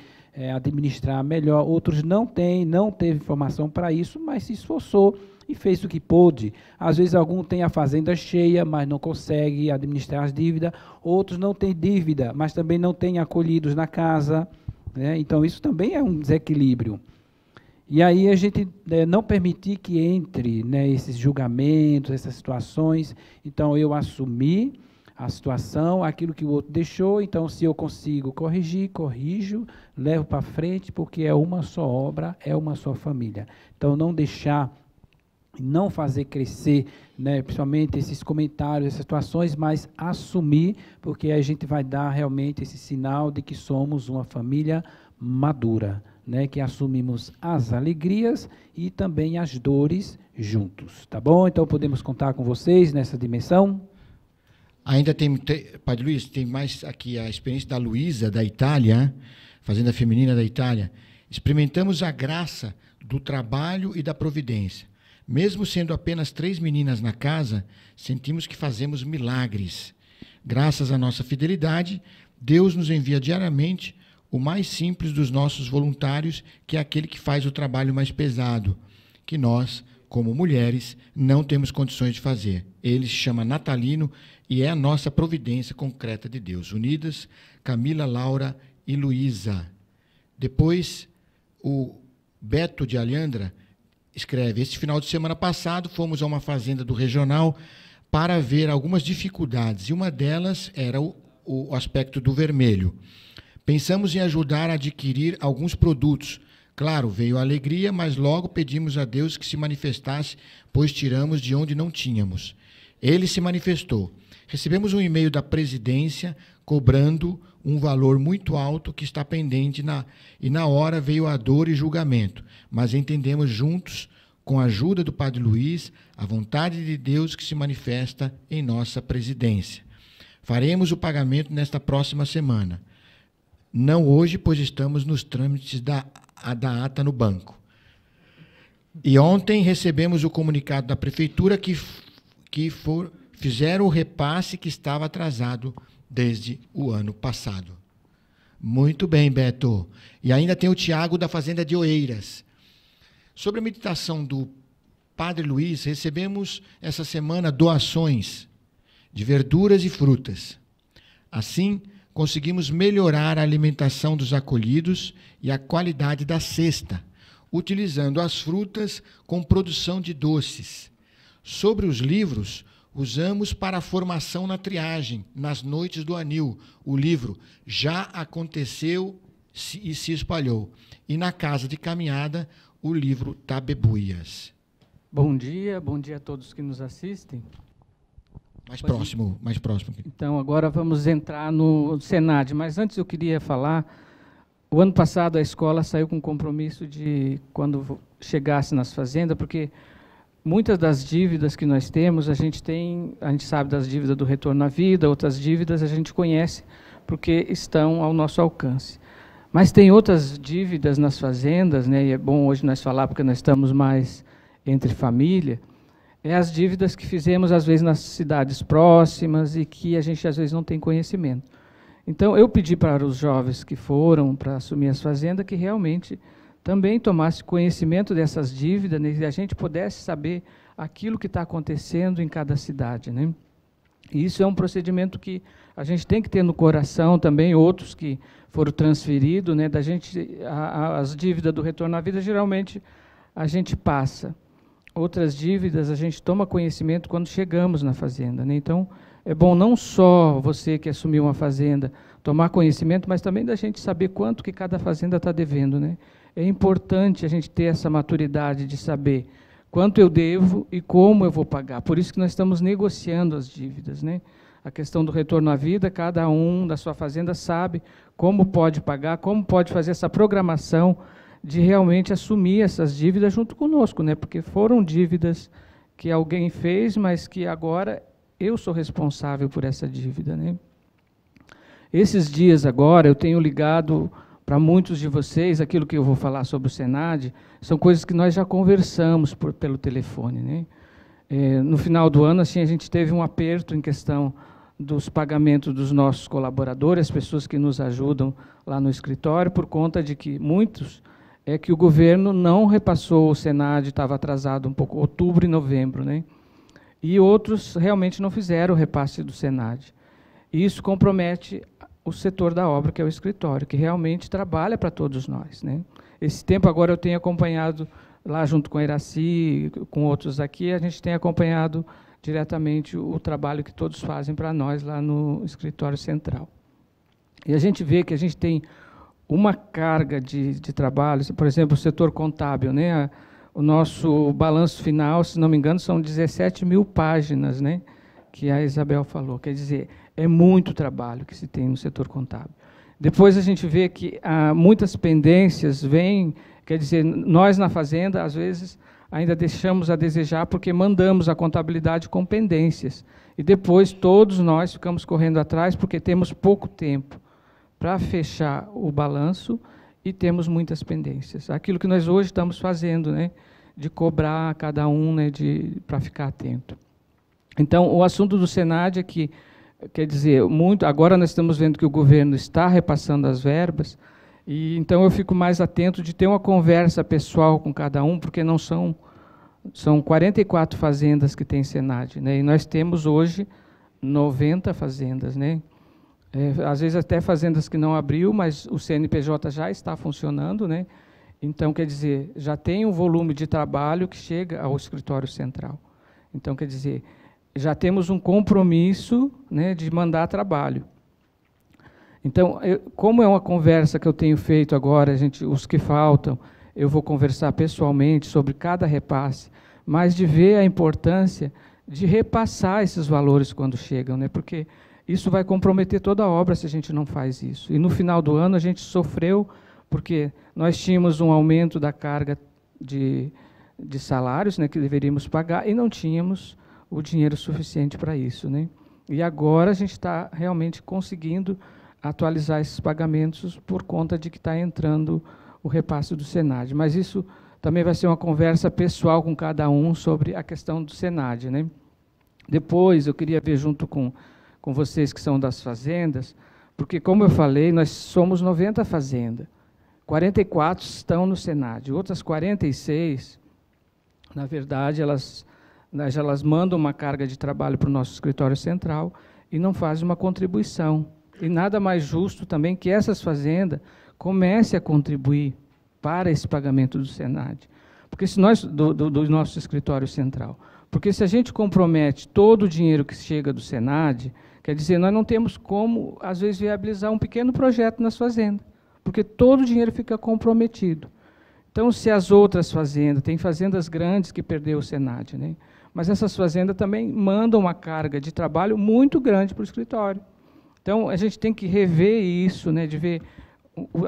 administrar melhor. Outros não têm, não teve formação para isso, mas se esforçou e fez o que pôde. Às vezes, algum tem a fazenda cheia, mas não consegue administrar as dívidas. Outros não têm dívida, mas também não têm acolhidos na casa, né? Então, isso também é um desequilíbrio. E aí, a gente não permitir que entre, né, esses julgamentos, essas situações. Então, eu assumi a situação, aquilo que o outro deixou. Então, se eu consigo corrigir, corrijo, levo para frente, porque é uma só obra, é uma só família. Então, não deixar... não fazer crescer, né, principalmente esses comentários, essas situações, mas assumir, porque a gente vai dar realmente esse sinal de que somos uma família madura, né, que assumimos as alegrias e também as dores juntos, tá bom? Então podemos contar com vocês nessa dimensão? Ainda tem, Padre Luiz, tem mais aqui a experiência da Luísa, da Itália, Fazenda Feminina da Itália. Experimentamos a graça do trabalho e da providência. Mesmo sendo apenas 3 meninas na casa, sentimos que fazemos milagres. Graças à nossa fidelidade, Deus nos envia diariamente o mais simples dos nossos voluntários, que é aquele que faz o trabalho mais pesado, que nós, como mulheres, não temos condições de fazer. Ele se chama Natalino e é a nossa providência concreta de Deus. Unidas, Camila, Laura e Luísa. Depois, o Beto de Alhandra escreve: este final de semana passado fomos a uma fazenda do regional para ver algumas dificuldades, e uma delas era o aspecto do vermelho. Pensamos em ajudar a adquirir alguns produtos. Claro, veio a alegria, mas logo pedimos a Deus que se manifestasse, pois tiramos de onde não tínhamos. Ele se manifestou. Recebemos um e-mail da presidência cobrando um valor muito alto que está pendente, e na hora veio a dor e julgamento. Mas entendemos juntos, com a ajuda do Padre Luiz, a vontade de Deus que se manifesta em nossa presidência. Faremos o pagamento nesta próxima semana. Não hoje, pois estamos nos trâmites da ata no banco. E ontem recebemos o comunicado da prefeitura que fizeram o repasse que estava atrasado desde o ano passado. Muito bem, Beto. E ainda tem o Tiago da Fazenda de Oeiras. Sobre a meditação do Padre Luiz, recebemos essa semana doações de verduras e frutas. Assim, conseguimos melhorar a alimentação dos acolhidos e a qualidade da cesta, utilizando as frutas com produção de doces. Sobre os livros, usamos para a formação na triagem, nas noites do anil. O livro Já Aconteceu e se espalhou. E na casa de caminhada, o livro Tabebuias. Bom dia a todos que nos assistem. Mais próximo. Então, agora vamos entrar no Senad, mas antes eu queria falar, o ano passado a escola saiu com um compromisso de, quando chegasse nas fazendas, porque muitas das dívidas que nós temos, a gente sabe das dívidas do retorno à vida, outras dívidas a gente conhece, porque estão ao nosso alcance. Mas tem outras dívidas nas fazendas, né, e é bom hoje nós falar, porque nós estamos mais entre família, as dívidas que fizemos, às vezes, nas cidades próximas e que a gente, às vezes, não tem conhecimento. Então, eu pedi para os jovens que foram para assumir as fazendas que realmente também tomasse conhecimento dessas dívidas, né, e a gente pudesse saber aquilo que está acontecendo em cada cidade, né? E isso é um procedimento que a gente tem que ter no coração também, outros que foram transferidos, né, as dívidas do retorno à vida, geralmente, a gente passa. Outras dívidas a gente toma conhecimento quando chegamos na fazenda, né? Então, é bom não só você que assumiu uma fazenda tomar conhecimento, mas também da gente saber quanto que cada fazenda está devendo, né? É importante a gente ter essa maturidade de saber quanto eu devo e como eu vou pagar. Por isso que nós estamos negociando as dívidas, né? A questão do retorno à vida, cada um da sua fazenda sabe como pode pagar, como pode fazer essa programação de realmente assumir essas dívidas junto conosco, né? Porque foram dívidas que alguém fez, mas que agora eu sou responsável por essa dívida, né? Esses dias agora eu tenho ligado para muitos de vocês, aquilo que eu vou falar sobre o Senad, são coisas que nós já conversamos pelo telefone, né? No final do ano, assim, a gente teve um aperto em questão dos pagamentos dos nossos colaboradores, as pessoas que nos ajudam lá no escritório, por conta de que muitos que o governo não repassou o Senad, estava atrasado um pouco, outubro e novembro, né? E outros realmente não fizeram o repasse do Senad. E isso compromete o setor da obra, que é o escritório, que realmente trabalha para todos nós, né? Esse tempo agora eu tenho acompanhado, lá junto com a Iraci, com outros aqui, a gente tem acompanhado diretamente o trabalho que todos fazem para nós lá no escritório central. E a gente vê que a gente tem uma carga de trabalho, por exemplo, o setor contábil, né? O nosso balanço final, se não me engano, são 17 mil páginas, né? Que a Isabel falou. Quer dizer, é muito trabalho que se tem no setor contábil. Depois a gente vê que muitas pendências vêm, quer dizer, nós na fazenda, às vezes, ainda deixamos a desejar porque mandamos a contabilidade com pendências. E depois todos nós ficamos correndo atrás porque temos pouco tempo para fechar o balanço e temos muitas pendências. Aquilo que nós hoje estamos fazendo, né, de cobrar cada um, né, para ficar atento. Então, o assunto do Senad é que, quer dizer, agora nós estamos vendo que o governo está repassando as verbas, e então eu fico mais atento de ter uma conversa pessoal com cada um, porque não são 44 fazendas que tem Senad, né, e nós temos hoje 90 fazendas, né? Às vezes até fazendas que não abriu, mas o CNPJ já está funcionando, né? Então, quer dizer, já tem um volume de trabalho que chega ao escritório central. Então, quer dizer, já temos um compromisso, né, de mandar trabalho. Então, como é uma conversa que eu tenho feito agora, os que faltam, eu vou conversar pessoalmente sobre cada repasse, mas de ver a importância de repassar esses valores quando chegam, né? Porque isso vai comprometer toda a obra se a gente não faz isso. E no final do ano a gente sofreu, porque nós tínhamos um aumento da carga de salários, né, que deveríamos pagar, e não tínhamos o dinheiro suficiente para isso, né? E agora a gente está realmente conseguindo atualizar esses pagamentos por conta de que está entrando o repasse do Senad. Mas isso também vai ser uma conversa pessoal com cada um sobre a questão do Senad, né? Depois, eu queria ver junto com vocês que são das fazendas, porque, como eu falei, nós somos 90 fazendas, 44 estão no Senad, outras 46, na verdade, elas mandam uma carga de trabalho para o nosso escritório central e não fazem uma contribuição. E nada mais justo também que essas fazendas comecem a contribuir para esse pagamento do Senad, porque se nós, do nosso escritório central. Porque se a gente compromete todo o dinheiro que chega do Senad, quer dizer, nós não temos como, às vezes, viabilizar um pequeno projeto nas fazendas, porque todo o dinheiro fica comprometido. Então, se as outras fazendas, tem fazendas grandes que perderam o Senad, né? Mas essas fazendas também mandam uma carga de trabalho muito grande para o escritório. Então, a gente tem que rever isso, né, de ver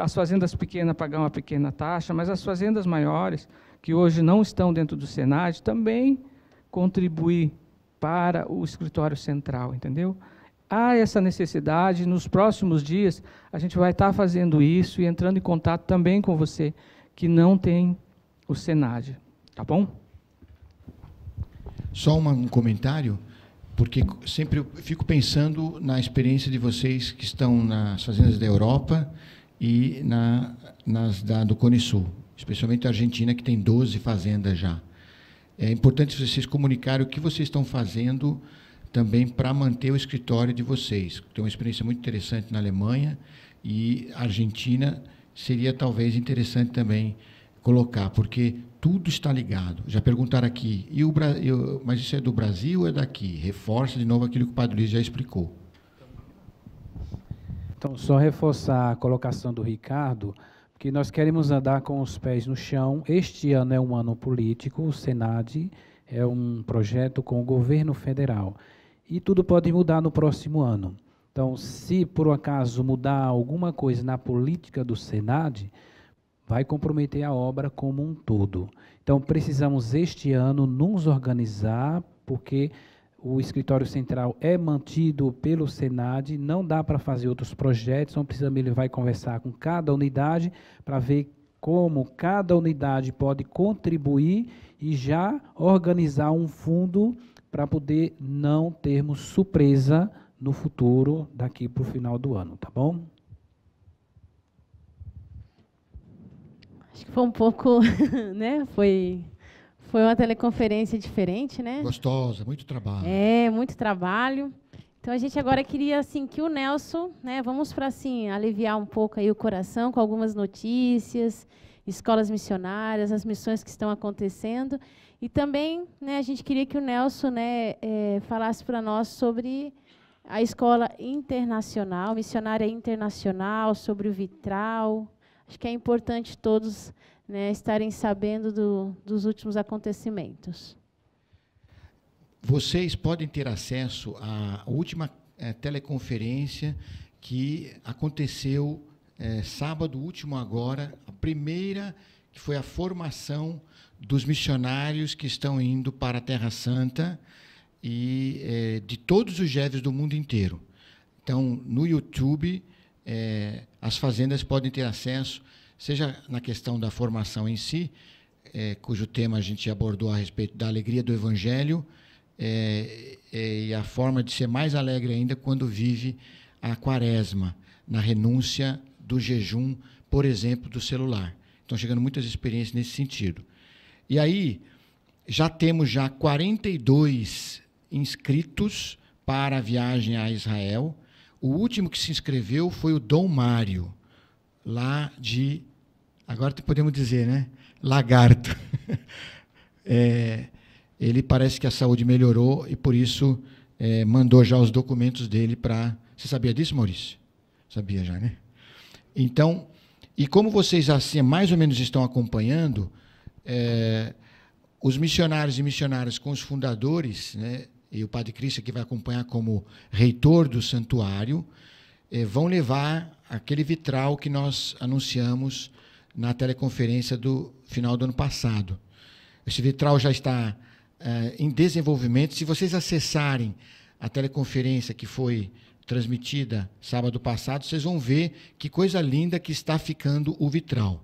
as fazendas pequenas pagar uma pequena taxa, mas as fazendas maiores, que hoje não estão dentro do Senad, também contribuir para o escritório central, entendeu? Há essa necessidade, nos próximos dias, a gente vai estar fazendo isso e entrando em contato também com você, que não tem o Senad, tá bom? Só um comentário, porque sempre eu fico pensando na experiência de vocês que estão nas fazendas da Europa e nas do Cone Sul, especialmente a Argentina, que tem 12 fazendas já. É importante vocês comunicarem o que vocês estão fazendo também para manter o escritório de vocês. Tem uma experiência muito interessante na Alemanha e a Argentina seria talvez interessante também colocar, porque tudo está ligado. Já perguntaram aqui, mas isso é do Brasil ou é daqui? Reforça de novo aquilo que o Padre Luiz já explicou. Então, só reforçar a colocação do Ricardo, que nós queremos andar com os pés no chão. Este ano é um ano político, o Senad é um projeto com o governo federal. E tudo pode mudar no próximo ano. Então, se por acaso mudar alguma coisa na política do Senad, vai comprometer a obra como um todo. Então, precisamos este ano nos organizar, porque o escritório central é mantido pelo Senad, não dá para fazer outros projetos, então ele vai conversar com cada unidade para ver como cada unidade pode contribuir e já organizar um fundo para poder não termos surpresa no futuro, daqui para o final do ano, tá bom? Acho que foi um pouco, né? Foi uma teleconferência diferente, né? Gostosa, muito trabalho. É, muito trabalho. Então, a gente agora queria, assim, que o Nelson, né, vamos para, assim, aliviar um pouco aí o coração com algumas notícias, escolas missionárias, as missões que estão acontecendo. E também, né, a gente queria que o Nelson, né, falasse para nós sobre a escola internacional, missionária internacional, sobre o vitral. Acho que é importante todos, né, estarem sabendo dos últimos acontecimentos. Vocês podem ter acesso à última teleconferência que aconteceu sábado último agora, a primeira, que foi a formação dos missionários que estão indo para a Terra Santa e de todos os GEVs do mundo inteiro. Então, no YouTube, as fazendas podem ter acesso, seja na questão da formação em si, cujo tema a gente abordou a respeito da alegria do Evangelho, e a forma de ser mais alegre ainda quando vive a quaresma, na renúncia do jejum, por exemplo, do celular. Estão chegando muitas experiências nesse sentido. E aí, já temos 42 inscritos para a viagem a Israel. O último que se inscreveu foi o Dom Mário, lá de, agora podemos dizer, né? Lagarto. Ele parece que a saúde melhorou e, por isso, mandou já os documentos dele para... Você sabia disso, Maurício? Sabia já, né? Então, e como vocês assim mais ou menos estão acompanhando, os missionários e missionárias com os fundadores, né, e o Padre Cristian, que vai acompanhar como reitor do santuário, vão levar aquele vitral que nós anunciamos na teleconferência do final do ano passado. Esse vitral já está em desenvolvimento. Se vocês acessarem a teleconferência que foi transmitida sábado passado, vocês vão ver que coisa linda que está ficando o vitral.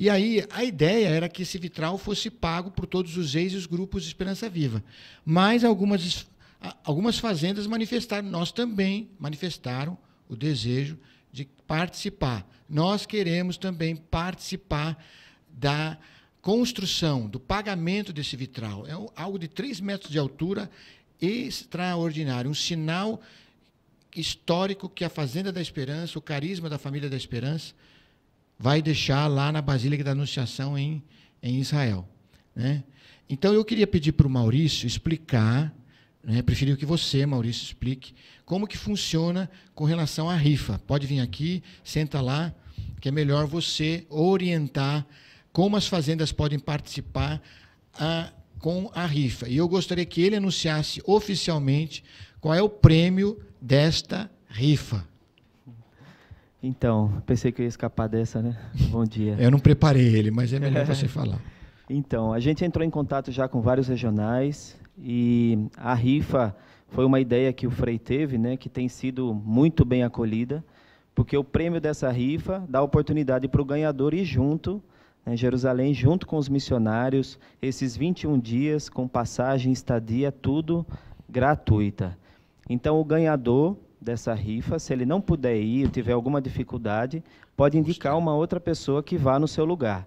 E aí, a ideia era que esse vitral fosse pago por todos os ex e os grupos de Esperança Viva. Mas algumas fazendas manifestaram, nós também manifestaram o desejo de participar. Nós queremos também participar da construção, do pagamento desse vitral. É algo de 3 metros de altura, extraordinário, um sinal histórico que a Fazenda da Esperança, o carisma da Família da Esperança, vai deixar lá na Basílica da Anunciação em Israel, né? Então, eu queria pedir para o Maurício explicar, né, prefiro que você, Maurício, explique como que funciona com relação à rifa. Pode vir aqui, senta lá, que é melhor você orientar como as fazendas podem participar com a rifa. E eu gostaria que ele anunciasse oficialmente qual é o prêmio desta rifa. Então, pensei que eu ia escapar dessa, né? Bom dia. Eu não preparei ele, mas é melhor você falar. Então, a gente entrou em contato já com vários regionais e a rifa foi uma ideia que o Frei teve, né, que tem sido muito bem acolhida, porque o prêmio dessa rifa dá oportunidade para o ganhador ir junto, em Jerusalém, junto com os missionários, esses 21 dias, com passagem, estadia, tudo gratuita. Então, o ganhador dessa rifa, se ele não puder ir, ou tiver alguma dificuldade, pode indicar uma outra pessoa que vá no seu lugar.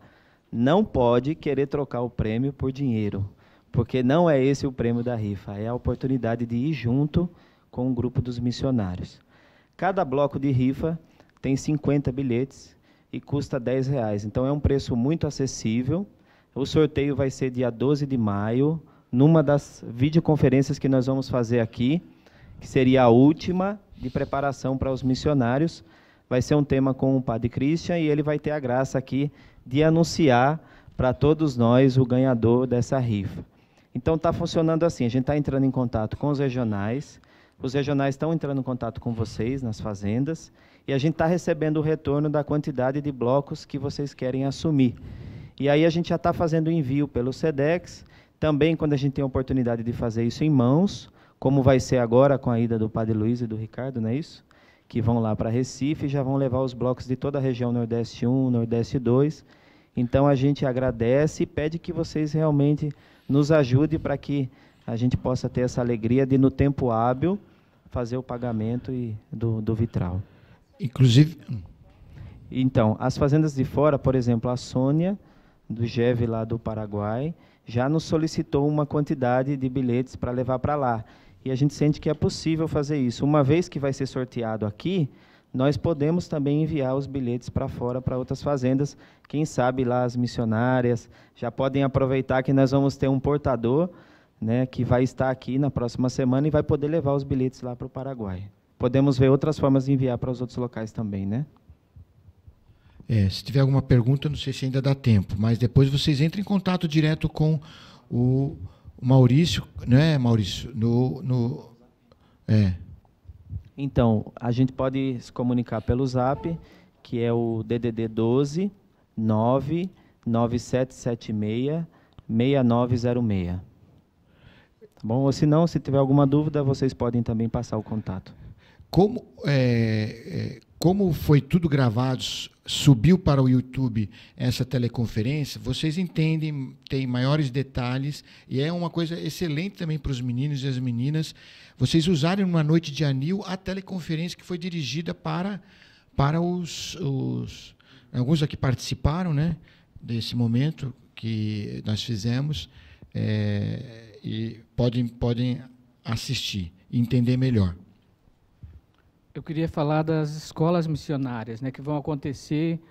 Não pode querer trocar o prêmio por dinheiro, porque não é esse o prêmio da rifa, é a oportunidade de ir junto com o grupo dos missionários. Cada bloco de rifa tem 50 bilhetes e custa R$10. Então, é um preço muito acessível. O sorteio vai ser dia 12 de maio, numa das videoconferências que nós vamos fazer aqui, que seria a última de preparação para os missionários. Vai ser um tema com o Padre Cristian e ele vai ter a graça aqui de anunciar para todos nós o ganhador dessa rifa. Então, está funcionando assim, a gente está entrando em contato com os regionais estão entrando em contato com vocês nas fazendas, e a gente está recebendo o retorno da quantidade de blocos que vocês querem assumir. E aí a gente já está fazendo envio pelo SEDEX, também quando a gente tem a oportunidade de fazer isso em mãos, como vai ser agora com a ida do Padre Luiz e do Ricardo, não é isso? Que vão lá para Recife e já vão levar os blocos de toda a região Nordeste 1, Nordeste 2. Então, a gente agradece e pede que vocês realmente nos ajudem para que a gente possa ter essa alegria de, no tempo hábil, fazer o pagamento do vitral. Inclusive... Então, as fazendas de fora, por exemplo, a Sônia, do GEV lá do Paraguai, já nos solicitou uma quantidade de bilhetes para levar para lá. E a gente sente que é possível fazer isso. Uma vez que vai ser sorteado aqui, nós podemos também enviar os bilhetes para fora, para outras fazendas. Quem sabe lá as missionárias já podem aproveitar que nós vamos ter um portador, né, que vai estar aqui na próxima semana e vai poder levar os bilhetes lá para o Paraguai. Podemos ver outras formas de enviar para os outros locais também, né? Se tiver alguma pergunta, não sei se ainda dá tempo, mas depois vocês entrem em contato direto com o Maurício, né, Maurício? Então, a gente pode se comunicar pelo Zap, que é o DDD 12 99776 6906. Tá bom? Ou se não, se tiver alguma dúvida, vocês podem também passar o contato. Como foi tudo gravado, subiu para o YouTube essa teleconferência, vocês entendem, tem maiores detalhes, e é uma coisa excelente também para os meninos e as meninas, vocês usarem numa noite de anil a teleconferência que foi dirigida para os alguns aqui participaram, né, desse momento que nós fizemos, e podem assistir e entender melhor. Eu queria falar das escolas missionárias, né, que vão acontecer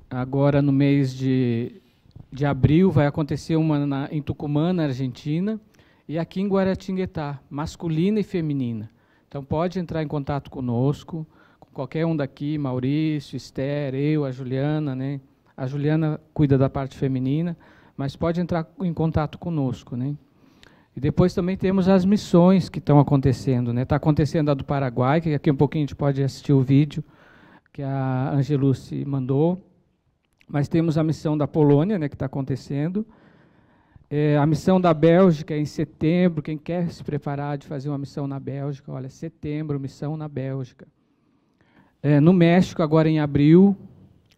agora no mês de abril. Vai acontecer uma em Tucumã, na Argentina, e aqui em Guaratinguetá, masculina e feminina. Então, pode entrar em contato conosco, com qualquer um daqui, Maurício, Esther, eu, a Juliana, né? A Juliana cuida da parte feminina, mas pode entrar em contato conosco, né? E depois também temos as missões que estão acontecendo, né? Está acontecendo a do Paraguai, que aqui um pouquinho a gente pode assistir o vídeo que a Angelucci mandou, mas temos a missão da Polônia, né, que está acontecendo, a missão da Bélgica é em setembro. Quem quer se preparar de fazer uma missão na Bélgica, olha, setembro, missão na Bélgica. No México, agora em abril,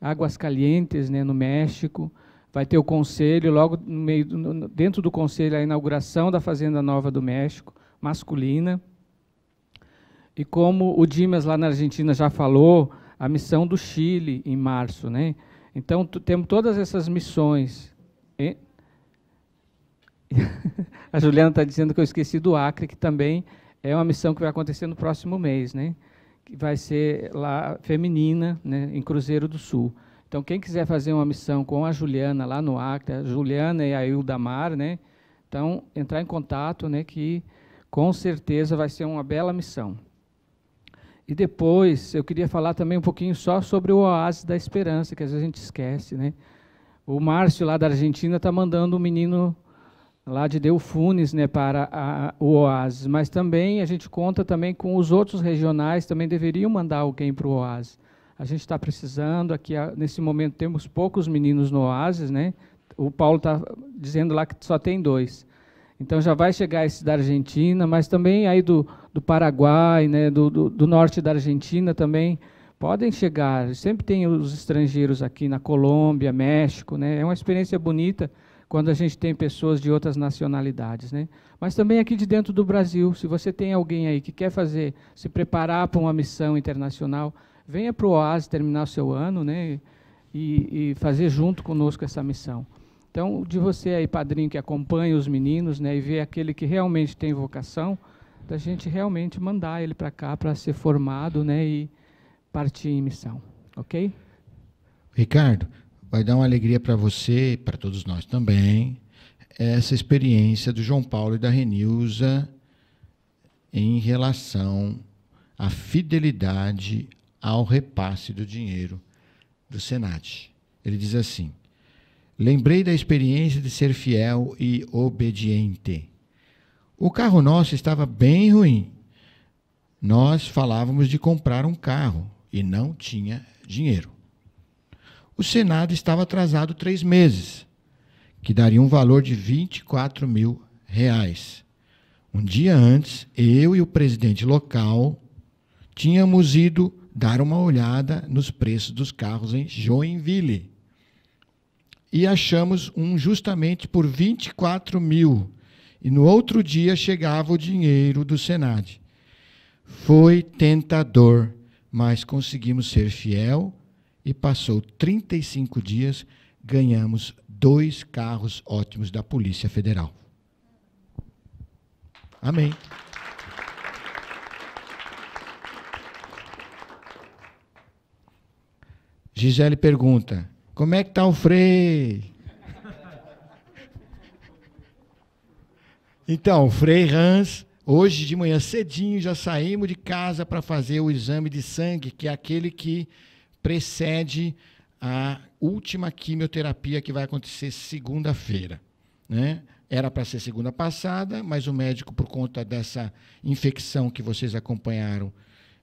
Águas Calientes, né, no México, vai ter o conselho, logo no meio, dentro do conselho, a inauguração da Fazenda Nova do México, masculina. E como o Dimas lá na Argentina já falou, a missão do Chile, em março, né? Então, temos todas essas missões. A Juliana está dizendo que eu esqueci do Acre, que também é uma missão que vai acontecer no próximo mês, né? Que vai ser lá feminina, né, em Cruzeiro do Sul. Então, quem quiser fazer uma missão com a Juliana lá no Acre, a Juliana e a Ildamar, né? Então, entrar em contato, né, que com certeza vai ser uma bela missão. E depois, eu queria falar também um pouquinho só sobre o Oásis da Esperança, que às vezes a gente esquece, né? O Márcio, lá da Argentina, está mandando um menino lá de Delfunes, né, para o Oásis, mas também a gente conta também com os outros regionais, também deveriam mandar alguém para o Oásis. A gente está precisando, aqui nesse momento temos poucos meninos no Oásis, né? O Paulo está dizendo lá que só tem 2. Então já vai chegar esse da Argentina, mas também aí do Paraguai, né, do norte da Argentina também podem chegar. Sempre tem os estrangeiros aqui na Colômbia, México, né? É uma experiência bonita quando a gente tem pessoas de outras nacionalidades, né? Mas também aqui de dentro do Brasil, se você tem alguém aí que quer se preparar para uma missão internacional, venha para o Oásis terminar o seu ano, né, e fazer junto conosco essa missão. Então, de você aí, padrinho, que acompanha os meninos, né, e vê aquele que realmente tem vocação, da gente realmente mandar ele para cá para ser formado, né, e partir em missão. Ok? Ricardo, vai dar uma alegria para você e para todos nós também, essa experiência do João Paulo e da Renilza em relação à fidelidade ao repasse do dinheiro do Senat. Ele diz assim: lembrei da experiência de ser fiel e obediente. O carro nosso estava bem ruim. Nós falávamos de comprar um carro e não tinha dinheiro. O Senado estava atrasado 3 meses, que daria um valor de R$24 mil. Um dia antes, eu e o presidente local tínhamos ido dar uma olhada nos preços dos carros em Joinville. E achamos um justamente por 24 mil. E no outro dia chegava o dinheiro do Senat. Foi tentador, mas conseguimos ser fiel e passou 35 dias, ganhamos 2 carros ótimos da Polícia Federal. Amém. Gisele pergunta: como é que está o Frei? Então, o Frei Hans, hoje de manhã cedinho, já saímos de casa para fazer o exame de sangue, que é aquele que precede a última quimioterapia que vai acontecer segunda-feira, né? Era para ser segunda passada, mas o médico, por conta dessa infecção que vocês acompanharam,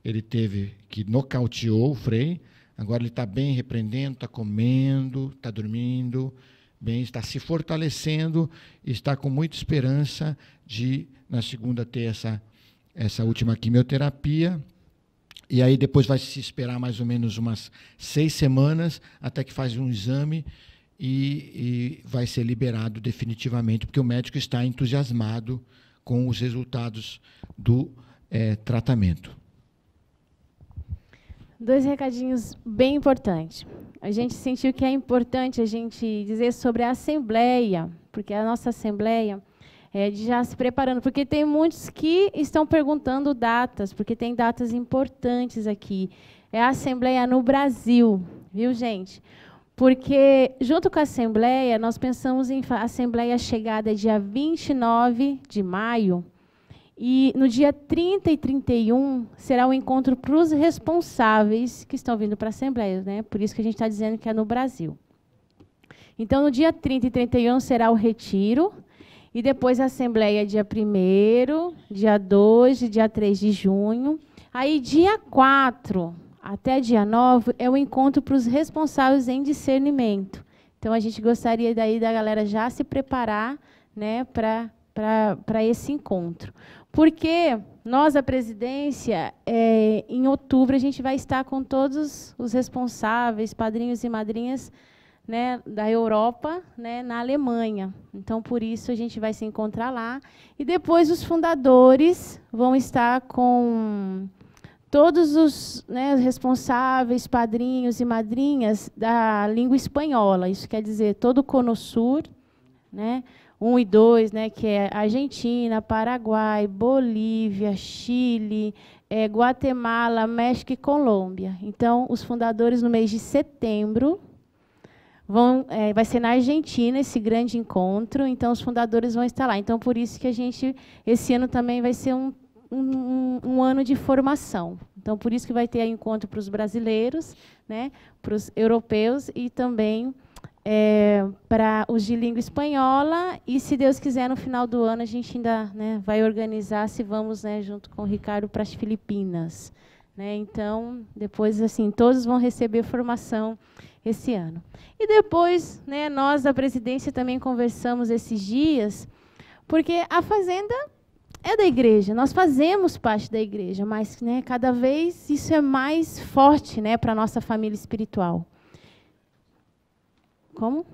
ele teve que nocauteou o Frei. Agora ele está bem, repreendendo, está comendo, está dormindo, bem, está se fortalecendo, está com muita esperança de, na segunda, ter essa última quimioterapia. E aí depois vai se esperar mais ou menos umas 6 semanas, até que faz um exame e vai ser liberado definitivamente, porque o médico está entusiasmado com os resultados do tratamento. 2 recadinhos bem importantes. A gente sentiu que é importante a gente dizer sobre a Assembleia, porque a nossa Assembleia já se preparando, porque tem muitos que estão perguntando datas, porque tem datas importantes aqui. É a Assembleia no Brasil, viu, gente? Porque, junto com a Assembleia, nós pensamos em Assembleia chegada dia 29 de maio, e no dia 30 e 31 será o encontro para os responsáveis que estão vindo para a Assembleia, né? Por isso que a gente está dizendo que é no Brasil. Então, no dia 30 e 31 será o retiro, e depois a assembleia dia 1º, dia 2 e dia 3 de junho. Aí, dia 4 até dia 9 é o encontro para os responsáveis em discernimento. Então, a gente gostaria daí da galera já se preparar, né, para esse encontro. Porque nós, a presidência, em outubro, a gente vai estar com todos os responsáveis, padrinhos e madrinhas, né, da Europa, né, na Alemanha. Então, por isso, a gente vai se encontrar lá. E depois os fundadores vão estar com todos os, né, responsáveis, padrinhos e madrinhas da língua espanhola. Isso quer dizer todo o Cono Sur, né, 1 e 2, né, que é Argentina, Paraguai, Bolívia, Chile, Guatemala, México e Colômbia. Então, os fundadores, no mês de setembro, vai ser na Argentina esse grande encontro. Então, os fundadores vão estar lá. Então, por isso que a gente, esse ano também vai ser um ano de formação. Então, por isso que vai ter encontro para os brasileiros, né, para os europeus e também para os de língua espanhola. E, se Deus quiser, no final do ano, a gente ainda, né, vai organizar, se vamos, né, junto com o Ricardo, para as Filipinas. Né? Então, depois, assim, todos vão receber formação esse ano. E depois, né, nós da presidência também conversamos esses dias, porque a fazenda é da igreja, nós fazemos parte da igreja, mas, né, cada vez isso é mais forte, né, para a nossa família espiritual. Como?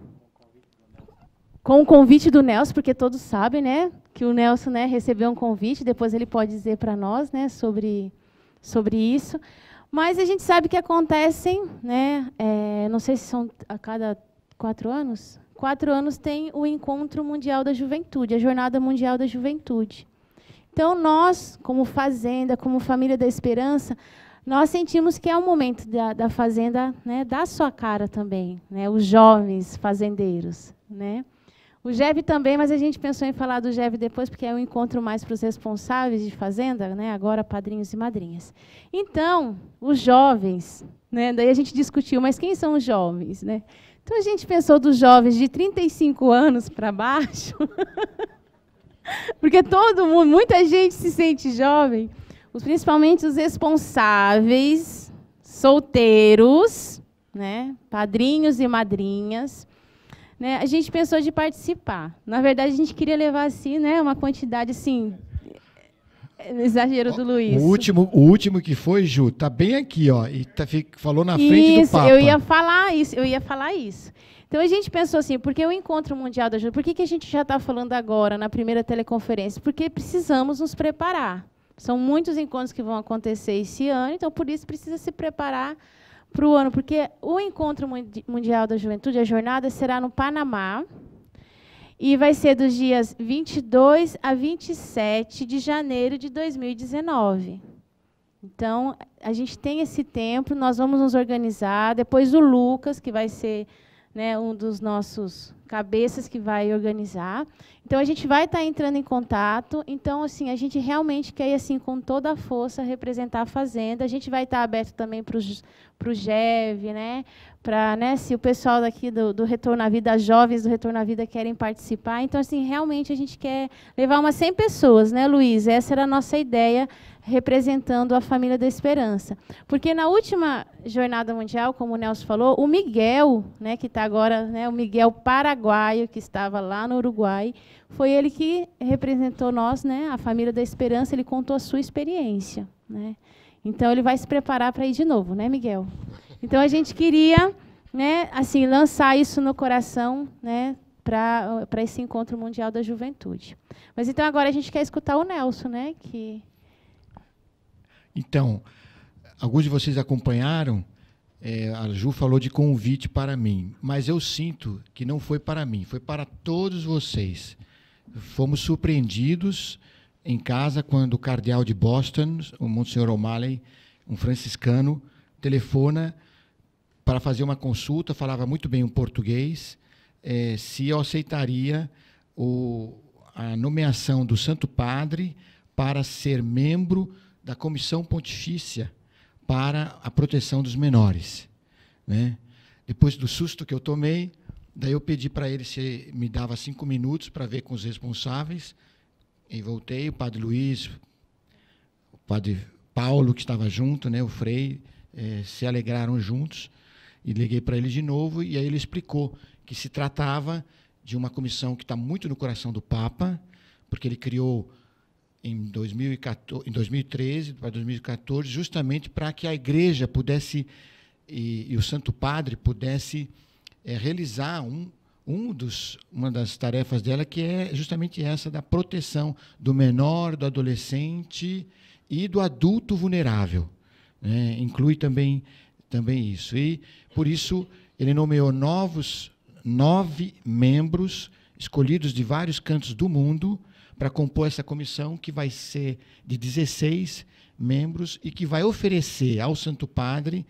Com o convite do Nelson, porque todos sabem, né, que o Nelson, né, recebeu um convite, depois ele pode dizer para nós, né, sobre isso. Mas a gente sabe que acontecem, né, não sei se são a cada 4 anos. 4 anos tem o Encontro Mundial da Juventude, a Jornada Mundial da Juventude. Então, nós, como Fazenda, como Família da Esperança, nós sentimos que é o momento da Fazenda, né, dar sua cara também, né, os jovens fazendeiros. Né. O GEV também, mas a gente pensou em falar do GEV depois, porque é um encontro mais para os responsáveis de fazenda, né, agora padrinhos e madrinhas. Então, os jovens, né, daí a gente discutiu, mas quem são os jovens? Né? Então, a gente pensou dos jovens de 35 anos para baixo, porque todo mundo, muita gente se sente jovem, principalmente os responsáveis, solteiros, né, padrinhos e madrinhas. Né, a gente pensou de participar. Na verdade, a gente queria levar assim, né, uma quantidade assim, exagero do Luiz. O último que foi, Ju, está bem aqui, ó, e falou na frente do Papa. Eu ia falar isso. Então a gente pensou assim, porque o Encontro Mundial da Juventude, por que a gente já está falando agora na primeira teleconferência? Porque precisamos nos preparar. São muitos encontros que vão acontecer esse ano, então por isso precisa se preparar para o ano, porque o Encontro Mundial da Juventude, a jornada, será no Panamá, e vai ser dos dias 22 a 27 de janeiro de 2019. Então, a gente tem esse tempo, nós vamos nos organizar. Depois o Lucas, que vai ser, né, um dos nossos cabeças que vai organizar. Então, a gente vai estar entrando em contato. Então, assim, a gente realmente quer ir, assim, com toda a força, representar a Fazenda. A gente vai estar aberto também para o GEV, né? Para, né, se o pessoal daqui do Retorno à Vida, as jovens do Retorno à Vida querem participar. Então, assim, realmente a gente quer levar umas 100 pessoas, né, Luiz? Essa era a nossa ideia, representando a Família da Esperança. Porque na última Jornada Mundial, como o Nelson falou, o Miguel, né, que está agora, né, o Miguel paraguaio, que estava lá no Uruguai, foi ele que representou nós, né, a Família da Esperança, ele contou a sua experiência. Né? Então, ele vai se preparar para ir de novo, né, Miguel? Então, a gente queria, né, assim, lançar isso no coração, né, para esse Encontro Mundial da Juventude. Mas, então, agora a gente quer escutar o Nelson, né, que... Então, alguns de vocês acompanharam, a Ju falou de convite para mim, mas eu sinto que não foi para mim, foi para todos vocês. Fomos surpreendidos em casa quando o cardeal de Boston, o Monsenhor O'Malley, um franciscano, telefona para fazer uma consulta, falava muito bem o português, se eu aceitaria a nomeação do Santo Padre para ser membro da Comissão Pontifícia para a Proteção dos Menores. Né? Depois do susto que eu tomei, Daí eu pedi para ele se me dava 5 minutos para ver com os responsáveis, e voltei, o padre Luiz, o padre Paulo, que estava junto, né, o Frei, se alegraram juntos, e liguei para ele de novo, e aí ele explicou que se tratava de uma comissão que está muito no coração do Papa, porque ele criou em 2013 para 2014, justamente para que a Igreja pudesse, e o Santo Padre pudesse realizar uma das tarefas dela, que é justamente essa da proteção do menor, do adolescente e do adulto vulnerável. Né? Inclui também isso. E, por isso, ele nomeou 9 membros escolhidos de vários cantos do mundo para compor essa comissão, que vai ser de 16 membros e que vai oferecer ao Santo Padre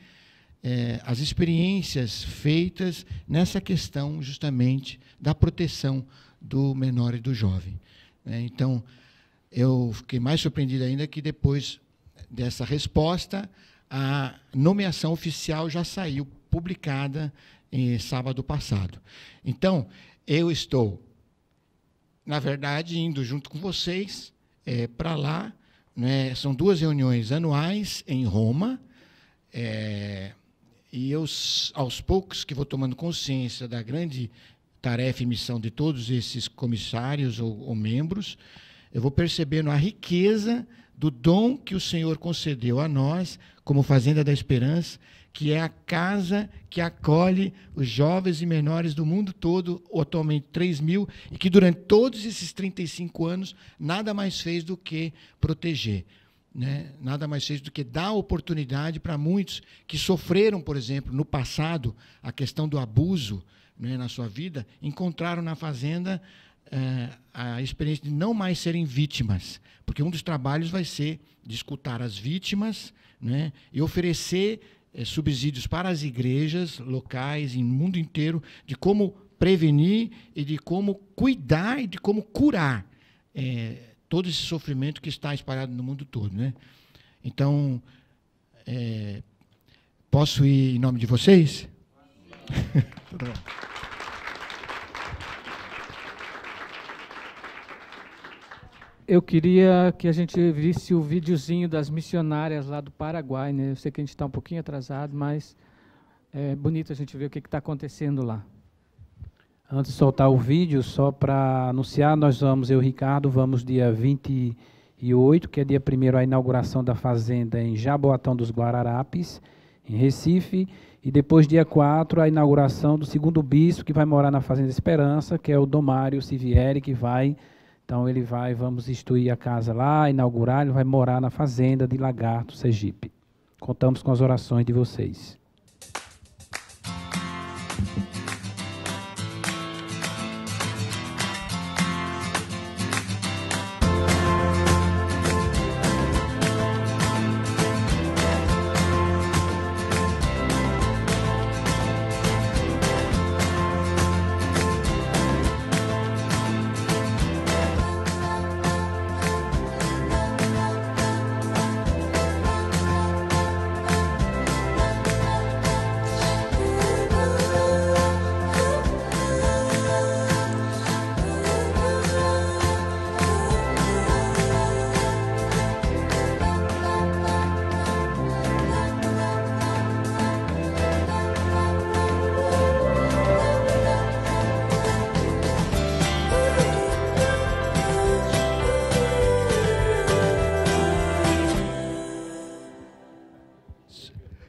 as experiências feitas nessa questão, justamente, da proteção do menor e do jovem. Então, eu fiquei mais surpreendido ainda que, depois dessa resposta, a nomeação oficial já saiu, publicada em sábado passado. Então, eu estou, na verdade, indo junto com vocês para lá, né? São 2 reuniões anuais em Roma, e eu, aos poucos que vou tomando consciência da grande tarefa e missão de todos esses comissários ou membros, eu vou percebendo a riqueza do dom que o Senhor concedeu a nós, como Fazenda da Esperança, que é a casa que acolhe os jovens e menores do mundo todo, atualmente 3.000, e que durante todos esses 35 anos nada mais fez do que proteger. Né? Nada mais fez do que dar oportunidade para muitos que sofreram, por exemplo, no passado, a questão do abuso, né, na sua vida, encontraram na Fazenda a experiência de não mais serem vítimas, porque um dos trabalhos vai ser de escutar as vítimas, né, e oferecer subsídios para as igrejas locais, em mundo inteiro, de como prevenir e de como cuidar e de como curar todo esse sofrimento que está espalhado no mundo todo. Né? Então, posso ir em nome de vocês? Eu queria que a gente visse o videozinho das missionárias lá do Paraguai. Né? Eu sei que a gente está um pouquinho atrasado, mas é bonito a gente ver o que está acontecendo lá. Antes de soltar o vídeo, só para anunciar, nós vamos, eu e o Ricardo, vamos dia 28, que é dia 1º, a inauguração da fazenda em Jaboatão dos Guararapes, em Recife, e depois, dia 4, a inauguração do 2º bispo, que vai morar na Fazenda Esperança, que é o Dom Mário Sivieri, que vai, então ele vai, vamos instituir a casa lá, inaugurar, ele vai morar na Fazenda de Lagarto, Sergipe. Contamos com as orações de vocês.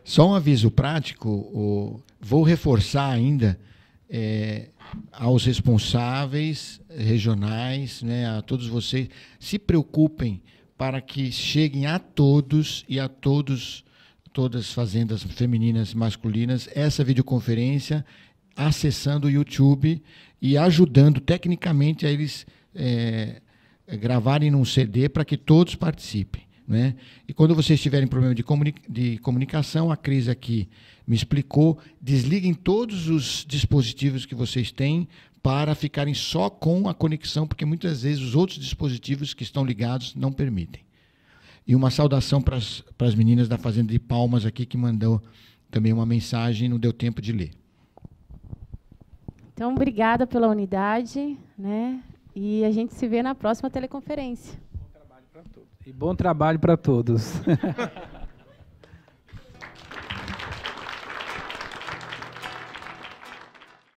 Só um aviso prático, vou reforçar ainda aos responsáveis regionais, né, a todos vocês, se preocupem para que cheguem a todos e a todas as fazendas femininas e masculinas essa videoconferência, acessando o YouTube e ajudando tecnicamente a eles gravarem num CD para que todos participem. Né? E quando vocês tiverem problema de comunicação, a Cris aqui me explicou, desliguem todos os dispositivos que vocês têm para ficarem só com a conexão, porque muitas vezes os outros dispositivos que estão ligados não permitem. E uma saudação para as meninas da Fazenda de Palmas aqui, que mandou também uma mensagem, não deu tempo de ler. Então, obrigada pela unidade, né? E a gente se vê na próxima teleconferência. Bom trabalho para todos. E bom trabalho para todos.